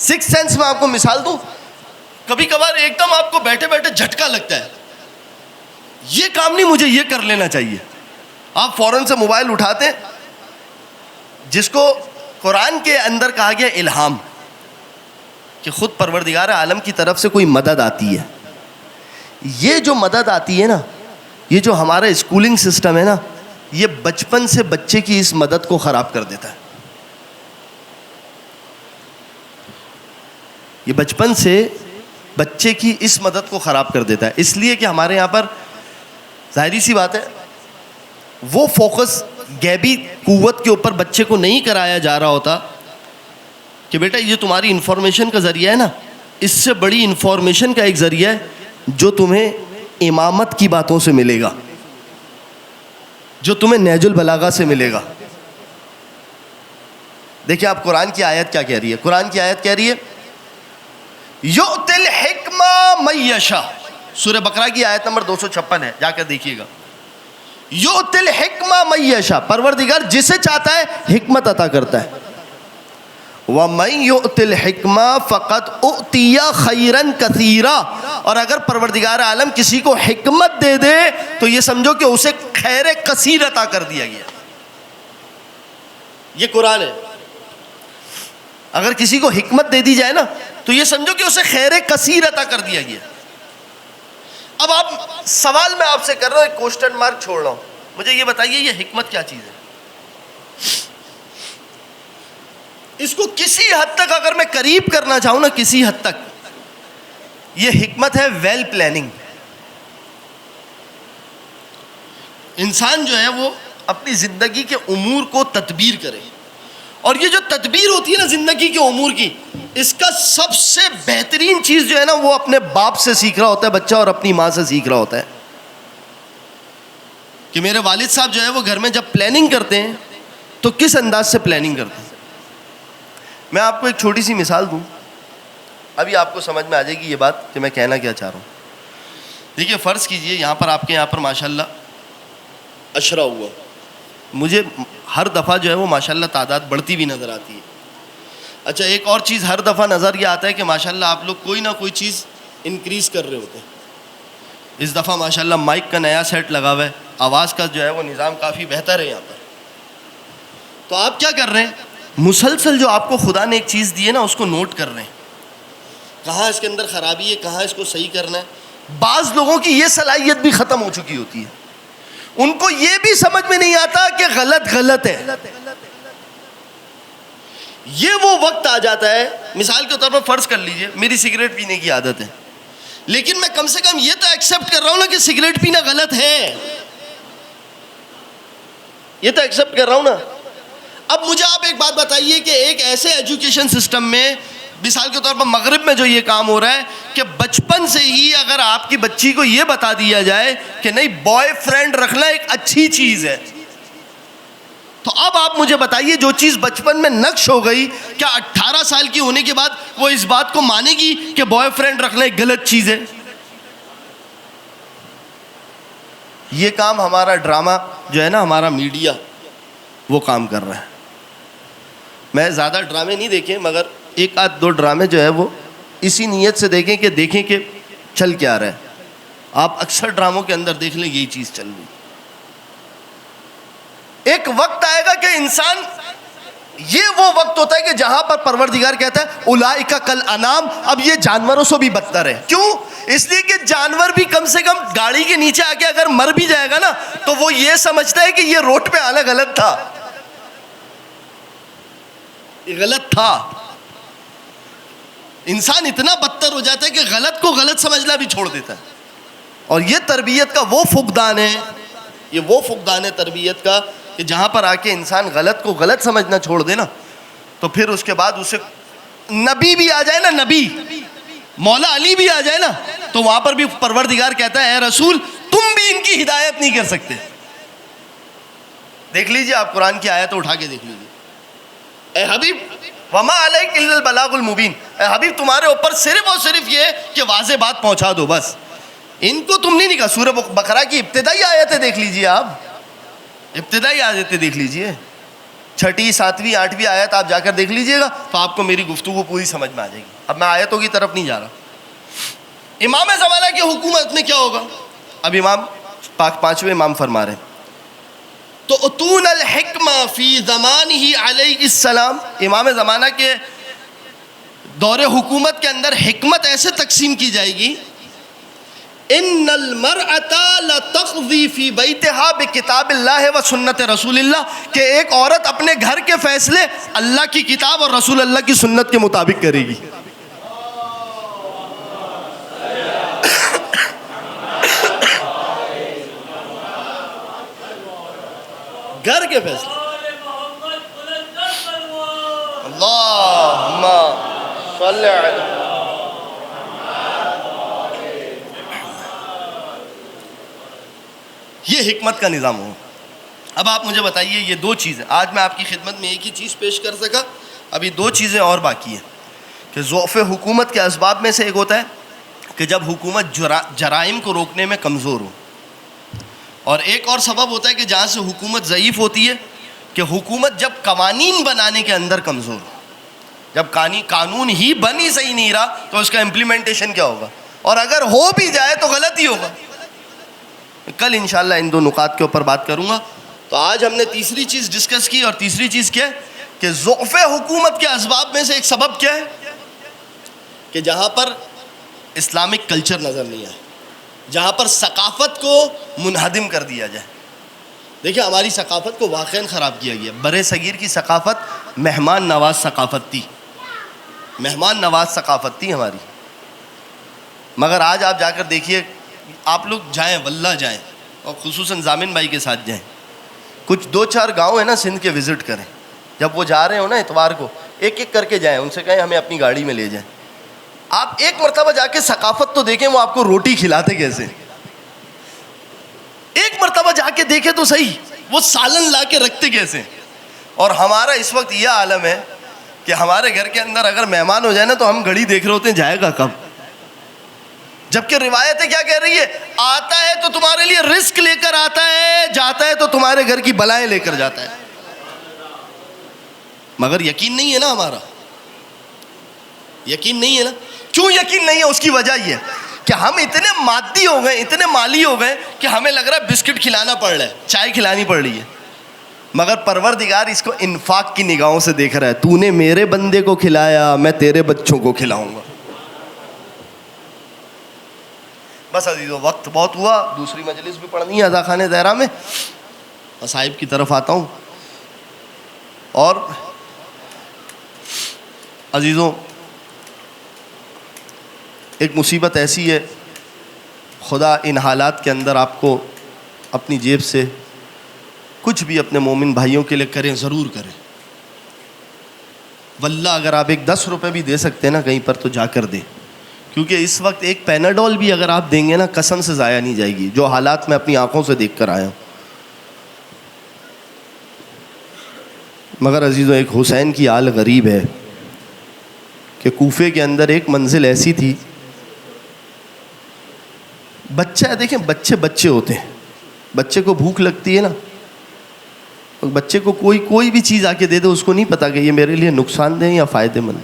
6th سینس میں آپ کو مثال دوں, کبھی کبھار ایک دم آپ کو بیٹھے بیٹھے جھٹکا لگتا ہے, یہ کام نہیں مجھے یہ کر لینا چاہیے, آپ فوراً سے موبائل اٹھاتے, جس کو قرآن کے اندر کہا گیا الہام, کہ خود پروردگار عالم کی طرف سے کوئی مدد آتی ہے. یہ جو مدد آتی ہے نا, یہ جو ہمارا اسکولنگ سسٹم ہے نا, یہ بچپن سے بچے کی اس مدد کو خراب کر دیتا ہے. یہ بچپن سے بچے کی اس مدد کو خراب کر دیتا ہے, اس لیے کہ ہمارے یہاں پر ظاہری سی بات ہے وہ فوکس غیبی قوت کے اوپر بچے کو نہیں کرایا جا رہا ہوتا کہ بیٹا یہ تمہاری انفارمیشن کا ذریعہ ہے نا, اس سے بڑی انفارمیشن کا ایک ذریعہ ہے جو تمہیں امامت کی باتوں سے ملے گا, جو تمہیں نہج البلاغہ سے ملے گا. دیکھیں آپ قرآن کی آیت کیا کہہ رہی ہے. قرآن کی آیت کہہ رہی ہے یؤتی الحکمہ من یشاء, سورہ بقرہ کی آیت نمبر 256 ہے, جا کر دیکھیے گا. یؤتی الحکمہ من یشاء, پروردگار جسے چاہتا ہے حکمت عطا کرتا ہے. وَمَن يُؤْتِ الْحِكْمَةَ فَقَدْ أُؤْتِيَ خَيْرًا كَثِيرًا, اور اگر پروردگار عالم کسی کو حکمت دے دے تو یہ سمجھو کہ اسے خیر کثیر عطا کر دیا گیا. یہ قرآن ہے. اگر کسی کو حکمت دے دی جائے نا تو یہ سمجھو کہ اسے خیر کثیر عطا کر دیا گیا. اب آپ سوال میں آپ سے کر رہا ہوں, ایک کوسچن مارک چھوڑ رہا ہوں, مجھے یہ بتائیے یہ حکمت کیا چیز ہے؟ اس کو کسی حد تک اگر میں قریب کرنا چاہوں نا, کسی حد تک یہ حکمت ہے ویل پلاننگ. انسان جو ہے وہ اپنی زندگی کے امور کو تدبیر کرے, اور یہ جو تدبیر ہوتی ہے نا زندگی کے امور کی, اس کا سب سے بہترین چیز جو ہے نا وہ اپنے باپ سے سیکھ رہا ہوتا ہے بچہ, اور اپنی ماں سے سیکھ رہا ہوتا ہے. کہ میرے والد صاحب جو ہے وہ گھر میں جب پلاننگ کرتے ہیں تو کس انداز سے پلاننگ کرتے ہیں. میں آپ کو ایک چھوٹی سی مثال دوں, ابھی آپ کو سمجھ میں آ جائے گی یہ بات کہ میں کہنا کیا چاہ رہا ہوں. دیکھیے فرض کیجئے یہاں پر آپ کے یہاں پر ماشاءاللہ عشرہ ہوا, مجھے ہر دفعہ جو ہے وہ ماشاءاللہ تعداد بڑھتی بھی نظر آتی ہے. اچھا ایک اور چیز ہر دفعہ نظر یہ آتا ہے کہ ماشاءاللہ آپ لوگ کوئی نہ کوئی چیز انکریز کر رہے ہوتے ہیں. اس دفعہ ماشاءاللہ مائک کا نیا سیٹ لگا ہوا ہے, آواز کا جو ہے وہ نظام کافی بہتر ہے یہاں پر. تو آپ کیا کر رہے ہیں, مسلسل جو آپ کو خدا نے ایک چیز دی ہے نا اس کو نوٹ کر رہے ہیں, کہاں اس کے اندر خرابی ہے, کہاں اس کو صحیح کرنا ہے. بعض لوگوں کی یہ صلاحیت بھی ختم ہو چکی ہوتی ہے, ان کو یہ بھی سمجھ میں نہیں آتا کہ غلط ہے. یہ وہ وقت آ جاتا ہے, مثال کے طور پر فرض کر لیجئے میری سگریٹ پینے کی عادت ہے, لیکن میں کم سے کم یہ تو ایکسیپٹ کر رہا ہوں نا کہ سگریٹ پینا غلط ہے, یہ تو ایکسیپٹ کر رہا ہوں نا. اب مجھے آپ ایک بات بتائیے کہ ایک ایسے ایجوکیشن سسٹم میں, مثال کے طور پر مغرب میں جو یہ کام ہو رہا ہے کہ بچپن سے ہی اگر آپ کی بچی کو یہ بتا دیا جائے کہ نہیں بوائے فرینڈ رکھنا ایک اچھی چیز ہے, تو اب آپ مجھے بتائیے جو چیز بچپن میں نقش ہو گئی, کیا 18 سال کی ہونے کے بعد وہ اس بات کو مانے گی کہ بوائے فرینڈ رکھنا ایک غلط چیز ہے؟ یہ کام ہمارا ڈرامہ جو ہے نا، ہمارا میڈیا وہ کام کر رہا ہے. میں زیادہ ڈرامے نہیں دیکھے، مگر ایک آدھ دو ڈرامے جو ہے وہ اسی نیت سے دیکھیں کہ چل کیا رہا ہے. آپ اکثر ڈراموں کے اندر دیکھ لیں یہی چیز چل رہی. ایک وقت آئے گا کہ انسان، یہ وہ وقت ہوتا ہے کہ جہاں پر پروردگار کہتا ہے اولئک کالانعام، اب یہ جانوروں سے بھی بدتر ہے. کیوں؟ اس لیے کہ جانور بھی کم سے کم گاڑی کے نیچے آ کے اگر مر بھی جائے گا نا تو وہ یہ سمجھتا ہے کہ یہ روڈ پہ آنا غلط تھا، یہ غلط تھا. انسان اتنا بدتر ہو جاتا ہے کہ غلط کو غلط سمجھنا بھی چھوڑ دیتا ہے. اور یہ تربیت کا وہ فقدان ہے، یہ وہ فقدان ہے تربیت کا کہ جہاں پر آ کے انسان غلط کو غلط سمجھنا چھوڑ دے نا، تو پھر اس کے بعد اسے نبی بھی آ جائے نا، نبی مولا علی بھی آ جائے نا، تو وہاں پر بھی پروردگار کہتا ہے اے رسول تم بھی ان کی ہدایت نہیں کر سکتے. دیکھ لیجئے آپ قرآن کی آیت اٹھا کے دیکھ لیجئے. اے حبیب وما علیک الا البلاغ المبین، اے حبیب تمہارے اوپر صرف اور صرف یہ کہ واضح بات پہنچا دو بس. ان کو تم نہیں کہا. سورہ بقرہ کی ابتدائی آیتیں دیکھ لیجئے، آپ ابتدائی آیتیں دیکھ لیجئے، 6، 7، 8 آیت آپ جا کر دیکھ لیجئے گا تو آپ کو میری گفتگو پوری سمجھ میں آ جائے گی. اب میں آیتوں کی طرف نہیں جا رہا. امام زمانہ کی حکومت میں کیا ہوگا؟ اب امام پانچویں امام فرما رہے ہیں تو اتون الحکمہ فی زمانہ علیہ السلام، امام زمانہ کے دور حکومت کے اندر حکمت ایسے تقسیم کی جائے گی، ان المرأة لتقضی فی بیتہا بکتاب اللہ و سنت رسول اللہ، کہ ایک عورت اپنے گھر کے فیصلے اللہ کی کتاب اور رسول اللہ کی سنت کے مطابق کرے گی. گھر کے فیصلے. اللہم صلی علی. یہ حکمت کا نظام ہو. اب آپ مجھے بتائیے یہ دو چیزیں، آج میں آپ کی خدمت میں ایک ہی چیز پیش کر سکا، ابھی دو چیزیں اور باقی ہیں کہ ضعف حکومت کے اسباب میں سے ایک ہوتا ہے کہ جب حکومت جرائم کو روکنے میں کمزور ہو، اور ایک اور سبب ہوتا ہے کہ جہاں سے حکومت ضعیف ہوتی ہے کہ حکومت جب قوانین بنانے کے اندر کمزور ہو. جب قانون ہی بن ہی صحیح نہیں رہا تو اس کا امپلیمنٹیشن کیا ہوگا، اور اگر ہو بھی جائے تو غلط ہی ہوگا. کل انشاءاللہ ان دو نکات کے اوپر بات کروں گا. تو آج ہم نے تیسری چیز ڈسکس کی، اور تیسری چیز کیا ہے کہ ضعف حکومت کے اسباب میں سے ایک سبب کیا ہے کہ جہاں پر اسلامک کلچر نظر نہیں آئے، جہاں پر ثقافت کو منہدم کر دیا جائے. دیکھیں ہماری ثقافت کو واقعاً خراب کیا گیا. برِ صغیر کی ثقافت مہمان نواز ثقافت تھی، مہمان نواز ثقافت تھی ہماری. مگر آج آپ جا کر دیکھیے، آپ لوگ جائیں واللہ جائیں، اور خصوصاً ضامن بھائی کے ساتھ جائیں، کچھ 2-4 گاؤں ہیں نا سندھ کے وزٹ کریں. جب وہ جا رہے ہو نا اتوار کو، ایک ایک کر کے جائیں، ان سے کہیں ہمیں اپنی گاڑی میں لے جائیں. آپ ایک مرتبہ جا کے ثقافت تو دیکھیں وہ آپ کو روٹی کھلاتے کیسے. ایک مرتبہ جا کے دیکھیں تو صحیح وہ سالن لا کے رکھتے کیسے. اور ہمارا اس وقت یہ عالم ہے کہ ہمارے گھر کے اندر اگر مہمان ہو جائے نا تو ہم گھڑی دیکھ رہے ہوتے ہیں جائے گا کب. جبکہ روایتیں کیا کہہ رہی ہے، آتا ہے تو تمہارے لیے رزق لے کر آتا ہے، جاتا ہے تو تمہارے گھر کی بلائیں لے کر جاتا ہے. مگر یقین نہیں ہے نا، ہمارا یقین نہیں ہے نا. کیوں یقین نہیں ہے؟ اس کی وجہ یہ ہے کہ ہم اتنے مادی ہو گئے، اتنے مالی ہو گئے کہ ہمیں لگ رہا ہے بسکٹ کھلانا پڑ رہا ہے، چائے کھلانی پڑ رہی ہے. مگر پروردگار اس کو انفاق کی نگاہوں سے دیکھ رہا ہے. تو نے میرے بندے کو کھلایا، میں تیرے بچوں کو کھلاؤں گا. بس عزیزو وقت بہت ہوا، دوسری مجلس بھی پڑھنی ہے اذا خانہ زہرا میں. مصائب کی طرف آتا ہوں. اور عزیزوں ایک مصیبت ایسی ہے، خدا ان حالات کے اندر آپ کو اپنی جیب سے کچھ بھی اپنے مومن بھائیوں کے لیے کریں، ضرور کریں. واللہ اگر آپ ایک 10 روپے بھی دے سکتے ہیں نا کہیں پر تو جا کر دیں. کیونکہ اس وقت ایک پیناڈول بھی اگر آپ دیں گے نا قسم سے ضائع نہیں جائے گی، جو حالات میں اپنی آنکھوں سے دیکھ کر آیا ہوں. مگر عزیزوں ایک حسین کی آل غریب ہے کہ کوفے کے اندر ایک منزل ایسی تھی، بچہ دیکھیں بچے ہوتے ہیں، بچے کو بھوک لگتی ہے نا، بچے کو کوئی بھی چیز آ کے دے دے، اس کو نہیں پتا کہ یہ میرے لیے نقصان دہ یا فائدہ مند۔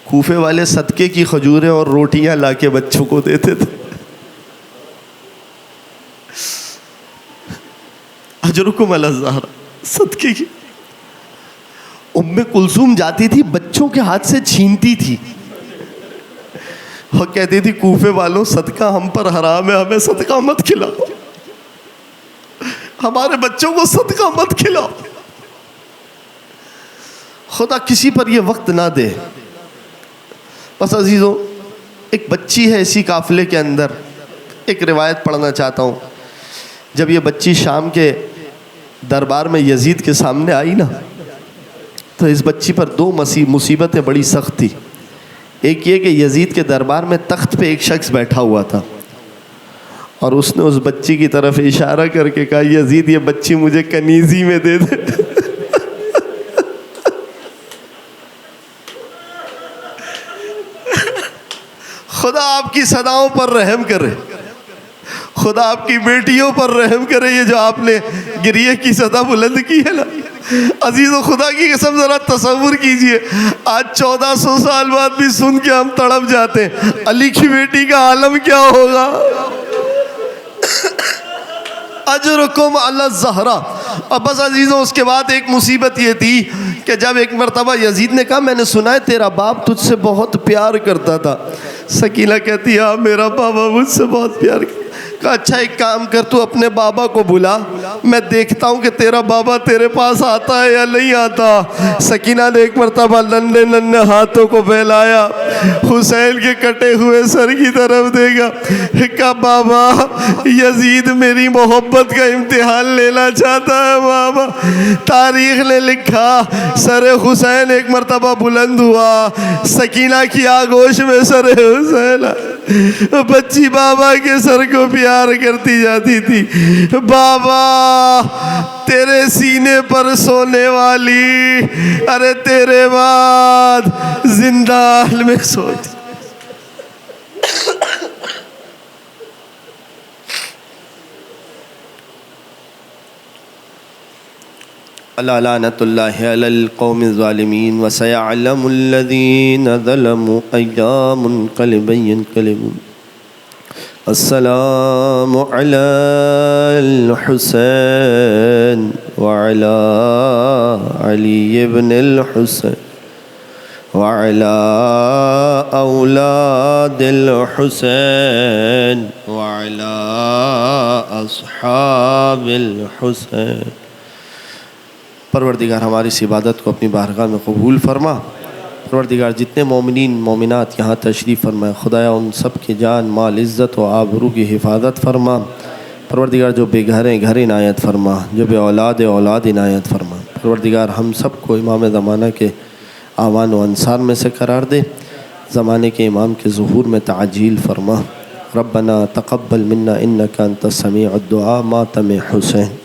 کوفے والے صدقے کی کھجوریں اور روٹیاں لا کے بچوں کو دیتے تھے۔ اجرکم علی الزہرا، صدقے کی۔ ام کلثوم جاتی تھی بچوں کے ہاتھ سے چھینتی تھی اور کہتی تھی کوفے والوں صدقہ ہم پر حرام ہے، ہمیں صدقہ مت کھلاؤ، ہمارے بچوں کو صدقہ مت کھلاؤ۔ خدا کسی پر یہ وقت نہ دے۔ بس عزیزوں، ایک بچی ہے اسی قافلے کے اندر، ایک روایت پڑھنا چاہتا ہوں۔ جب یہ بچی شام کے دربار میں یزید کے سامنے آئی نا، تو اس بچی پر دو مصیبتیں بڑی سخت تھی۔ ایک یہ کہ یزید کے دربار میں تخت پہ ایک شخص بیٹھا ہوا تھا، اور اس نے اس بچی کی طرف اشارہ کر کے کہا یزید یہ بچی مجھے کنیزی میں دے دے۔ خدا آپ کی صداؤں پر رحم کرے، خدا آپ کی بیٹیوں پر رحم کرے۔ یہ جو آپ نے گریہ کی صدا بلند کی ہے نا، عزیزو خدا کی قسم ذرا تصور کیجئے، آج 1400 سال بعد بھی سن کے ہم تڑپ جاتے ہیں، علی کی بیٹی کا عالم کیا ہوگا۔ اجرکم علی الزہرا۔ اور بس عزیزوں، اس کے بعد ایک مصیبت یہ تھی کہ جب ایک مرتبہ یزید نے کہا میں نے سنا ہے تیرا باپ تجھ سے بہت پیار کرتا تھا، سکینہ کہتی ہے میرا بابا مجھ سے بہت پیار کرتا۔ کہا اچھا ایک کام کر، تو اپنے بابا کو بلا، میں دیکھتا ہوں کہ تیرا بابا تیرے پاس آتا ہے یا نہیں آتا۔ سکینہ نے ایک مرتبہ ننھے ننھے ہاتھوں کو پھیلایا، حسین کے کٹے ہوئے سر کی طرف دیکھا، کہا بابا یزید میری محبت کا امتحان لینا چاہتا ہے بابا۔ تاریخ نے لکھا سر حسین ایک مرتبہ بلند ہوا، سکینہ کی آغوش میں سر حسین، بچی بابا کے سر کو پیار کرتی جاتی تھی۔ بابا تیرے سینے پر سونے والی، ارے تیرے بعد زندان میں سوتی۔ الا لعنت اللہ علی القوم الظالمین وسیعلم الذین ظلموا ای منقلب ینقلبون۔ السلام علی الحسین وعلی علی بن الحسین وعلی اولاد الحسین وعلی اصحاب الحسین۔ پروردگار ہماری اس عبادت کو اپنی بارگاہ میں قبول فرما۔ پروردگار جتنے مومنین مومنات یہاں تشریف فرمائے خدایا ان سب کے جان مال عزت و آبرو کی حفاظت فرما۔ پروردگار جو بے گھر ہیں گھر عنایت فرما، جو بے اولاد اولاد عنایت فرما۔ پروردگار ہم سب کو امام زمانہ کے اعوان و انصار میں سے قرار دے، زمانے کے امام کے ظہور میں تعجیل فرما۔ ربنا تقبل منا انک انت السمیع الدعاء ماتم حسین۔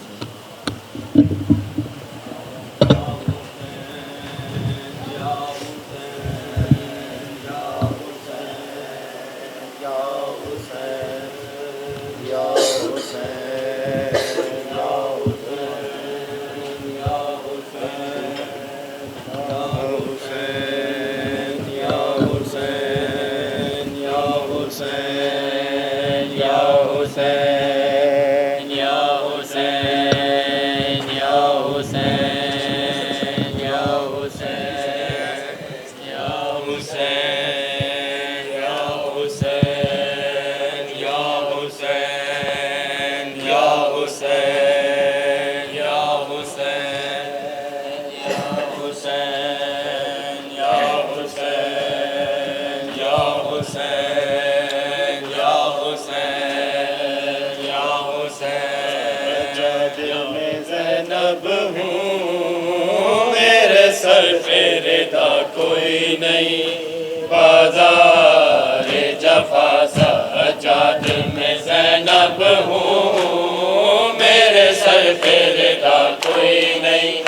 کوئی نہیں بازار جفا سجاد میں زینب ہوں، میرے سر پہ ردا کوئی نہیں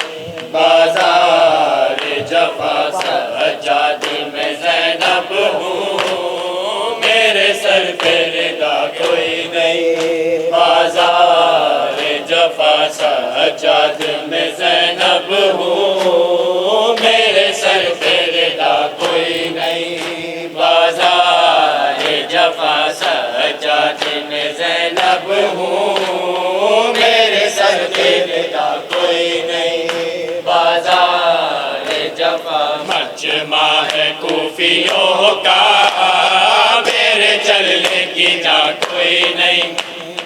بازار جفا سجاد میں زینب ہوں، میرے سر پہ ردا کوئی نہیں۔ سجاد میں زینب ہوں، میرے سر پہ ردا کوئی نہیں، بازار جفا سجاد میں زینب ہوں، میرے سر پہ ردا کوئی نہیں، بازار جفا مجمع ہے کوفیوں کا، میرے چلنے کی جا کوئی نہیں،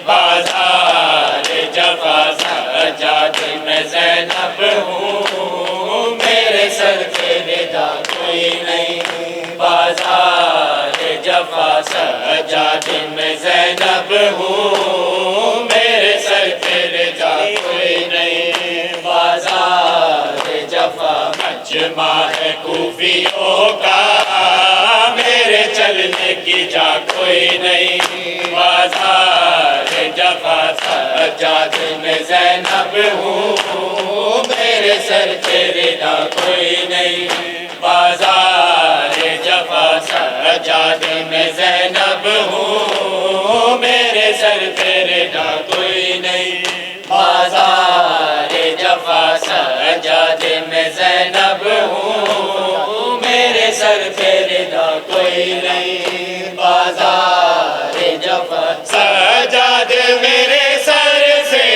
بازار جفا سجاد میں زینب ہوں، میرے سر پہ ردا کوئی نہیں، بازار جفا سجاد میں زینب ہوں، میرے سر پہ ردا کوئی نہیں، بازار جفا مجمع ہے کوفیوں کا، میرے چلنے کی جا کوئی نہیں، بازار جفا سجاد میں زینب ہوں، میرے سر پہ ردا کوئی نہیں، بازار جفا سجاد میں زینب ہوں، میرے سر پہ ردا کوئی نہیں، بازار جفا سجاد میں زینب ہوں، میرے سر پہ ردا کوئی نہیں، بازار جفا سجاد میرے سر سے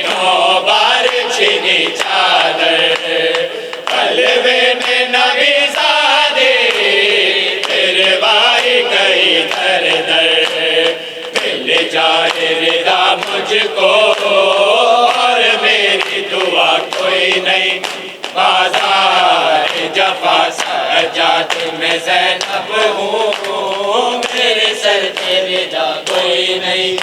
9 بار چھینی چادر، قلبے میں نبی زادے پھروائی گئی در در، مل جائے ردا مجھ کو اور میری دعا کوئی نہیں، بازار جفا سجاد میں زینب ہوں، میرے سر پہ ردا کوئی نہیں،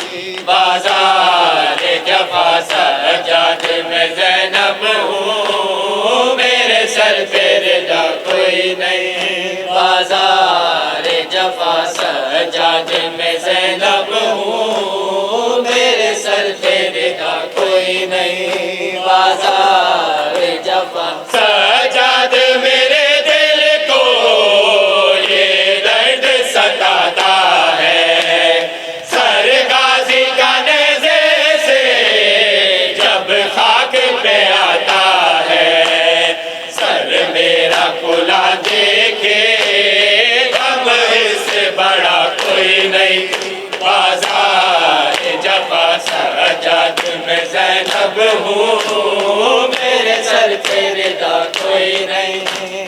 بازار جفا سجاد میں زینب ہوں، میرے سر پہ ردا کوئی نہیں، بازار جفا سجاد میں زینب ہوں، میرے سر پہ ردا کوئی نہیں، بازار جفا سجاد میرے دل کو یہ درد ستاتا ہے، سر غازی کا نیزے سے جب خاک پہ آتا ہے، سر میرا کھلا دیکھے غم اس سے بڑا کوئی نہیں، بازار جفا سجاد میں زینب ہوں، میرے سر پہ ردا کوئی نہیں،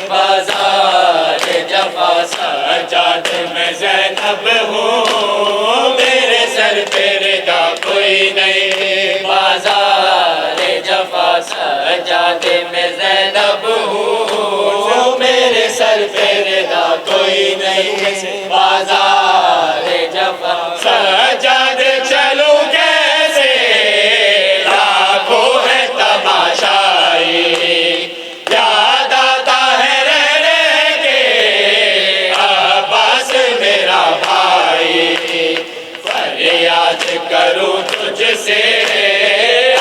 بازار جفا سجاد میں زینب ہوں، میرے سر پہ ردا کوئی نہیں، بازار جفا سجاد میں زینب ہوں، میرے سر پہ ردا کوئی نہیں، بازار جفا سجاد چلوں کیسے لاکھوں ہے تماشائی، یاد آتا ہے رہ رہ کے عباس میرا بھائی، فریاد کروں تجھ سے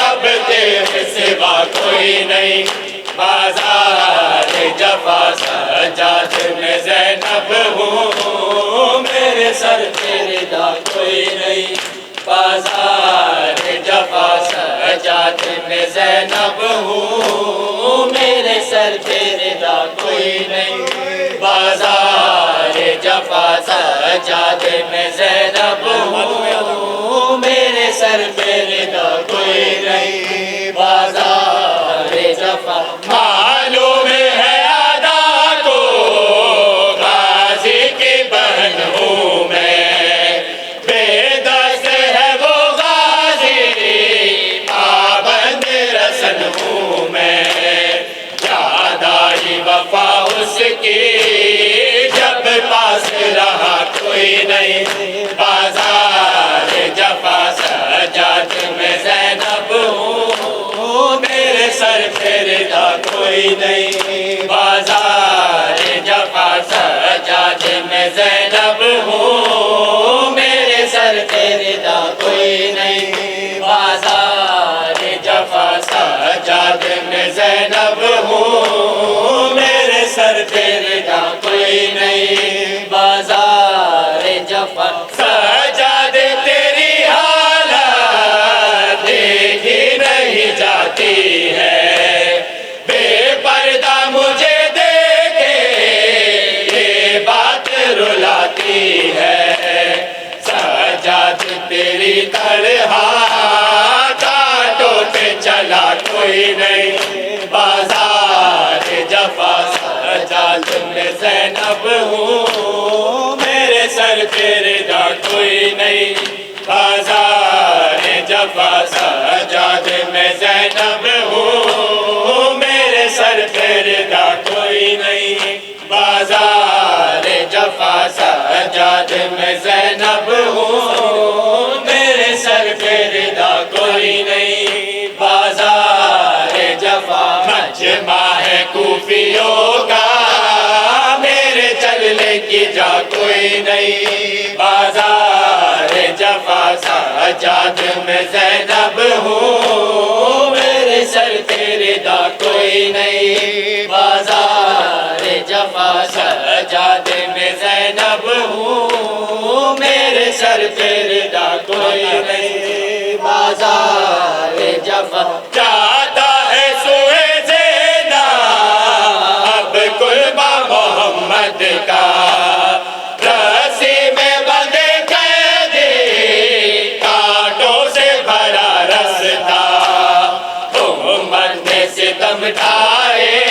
اب تیرے سوا کوئی نہیں، بازار جفا سجاد میں زینب ہوں، میرے سر پہ ردا کوئی نہیں، بازار جفا سجاد میں زینب ہوں، میرے سر پہ ردا کوئی نہیں، بازار جفا سجاد میں زینب ہوں، میرے سر پہ ردا کوئی نہیں، بازار جفا معلوم ہے ادا کو غازی کی بہن ہوں میں، بے دست ہے وہ غازی پابند رسن ہوں میں، یاد آئی وفا اس کی جب پاس رہا کوئی نہیں، بازار جفا سجاد میں زینب ہوں، میرے سر پہ ردا کوئی نہیں، بازار جفا سجاد میں زینب ہوں، میرے سر پہ ردا کوئی نہیں، بازار جفا سجاد میں زینب ہوں، میرے سر پہ ردا کوئی نہیں، بازار جفا سجاد تیری حالت دیکھی نہیں میری طرح کانٹوں پہ چلا کوئی نہیں بازار جفا سجاد میں زینب ہوں میرے سر پہ رضا کوئی نہیں بازار جفا سجاد میں زینب ہوں میرے سر پہ رضا کوئی نہیں بازار جفا سجاد میں زینب ہوں میرے سر پہ رضا کوئی نہیں بازار جفا مجمع ہے کوفیوں کا میرے چلنے کی جا کوئی نہیں بازار جفا سجاد میں زینب ہوں میرے سر پہ رضا کوئی نہیں بازار جفا سجاد میں زینب ہوں میرے سر پہ رضا کوئی نہیں بازار جفا جاتا ہے سوئے زینب اب قربہ محمد کا رسی میں بندے قیدی کانٹوں سے بھرا رستہ امت نے ستم ڈھائے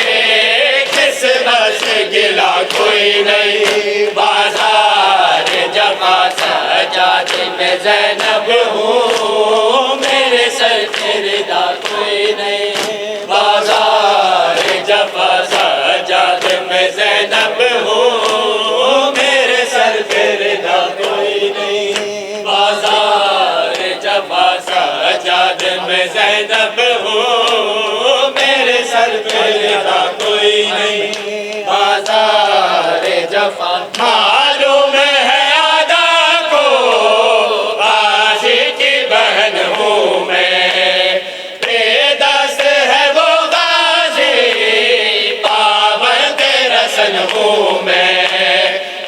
قسمت سے گلا کوئی نہیں بازار جفا سجاد میں زینب ہوں میرے سر پہ رضا کوئی نہیں بازار جفا سجاد میں زینب ہوں میرے سر پہ رضا کوئی نہیں بازار جفا سجاد میں زینب ہوں میرے سر پہ رضا کوئی نہیں بازار جفا معلوم ہے آدھا کو عاشق کی بہن ہوں میں بے دست ہے وہ غازی پابند رسن ہوں میں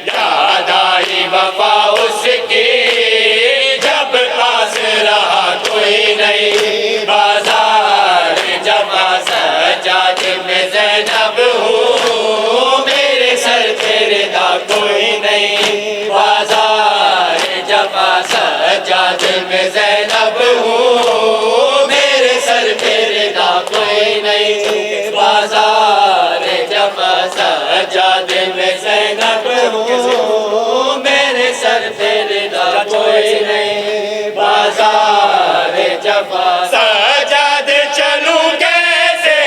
یاد آئی وفا اس کی جب پاس رہا کوئی نہیں بازار جفا سجاد میں زینب ہوں میرے سر پہ رضا کوئی نہیں بازار جفا سجاد میں زینب ہوں میرے سر پہ رضا کوئی نہیں بازار جفا سجاد میں زینب ہوں میرے سر پہ رضا کوئی نہیں بازار جفا سجاد چلوں کیسے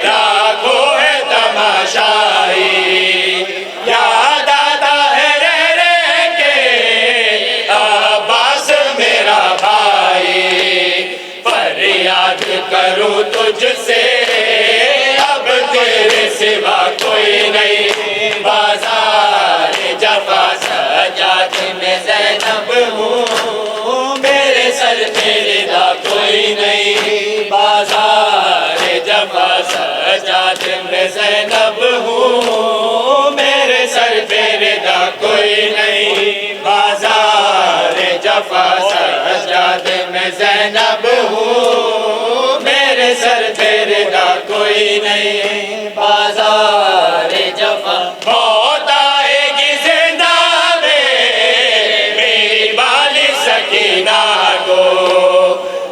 راکھو ہے تماشائی یاد آتا ہے رہ کے عباس میرا بھائی فریاد کروں تجھ سے اب تیرے سوا کوئی نہیں بازار جفا سجاد میں زینب ہوں میرے سر پہ رضا کوئی نہیں بازار جفا سجاد میں زینب ہوں میرے سر پہ رضا کوئی نہیں بازار جفا سجاد میں زینب ہوں میرے سر پہ رضا کوئی نہیں بازار جفا موت آئے گی زندہ میں میری والی سکینہ کو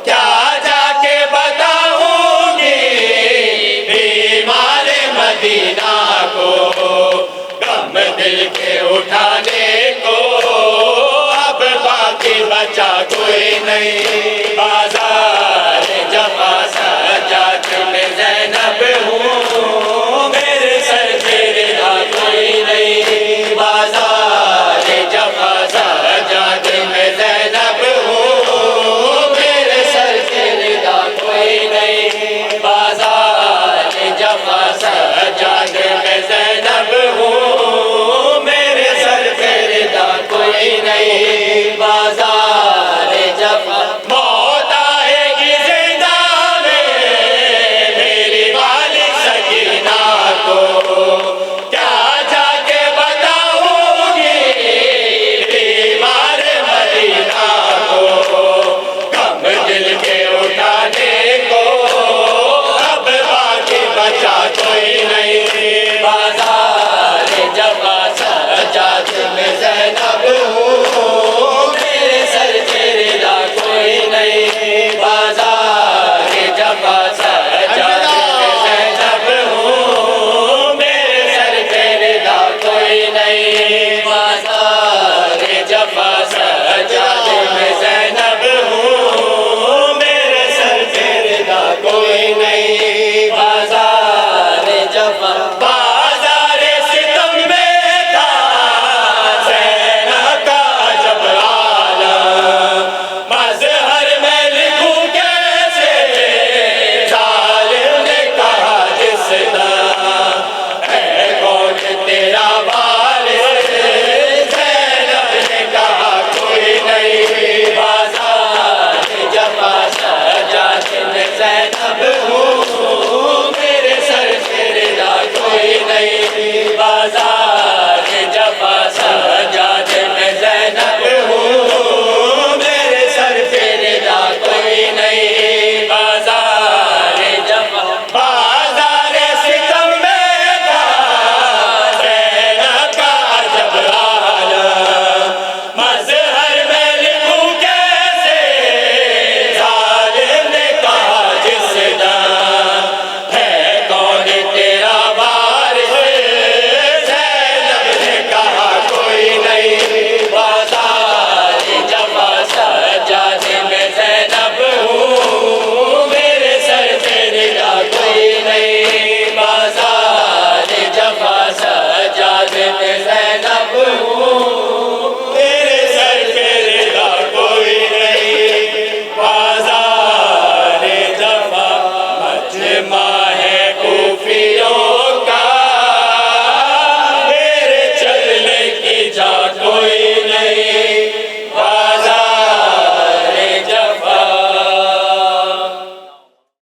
کیا جا کے بتاؤں گی بیمار مدینہ کو غم دل کے اٹھانے کو اب باقی بچا کوئی نہیں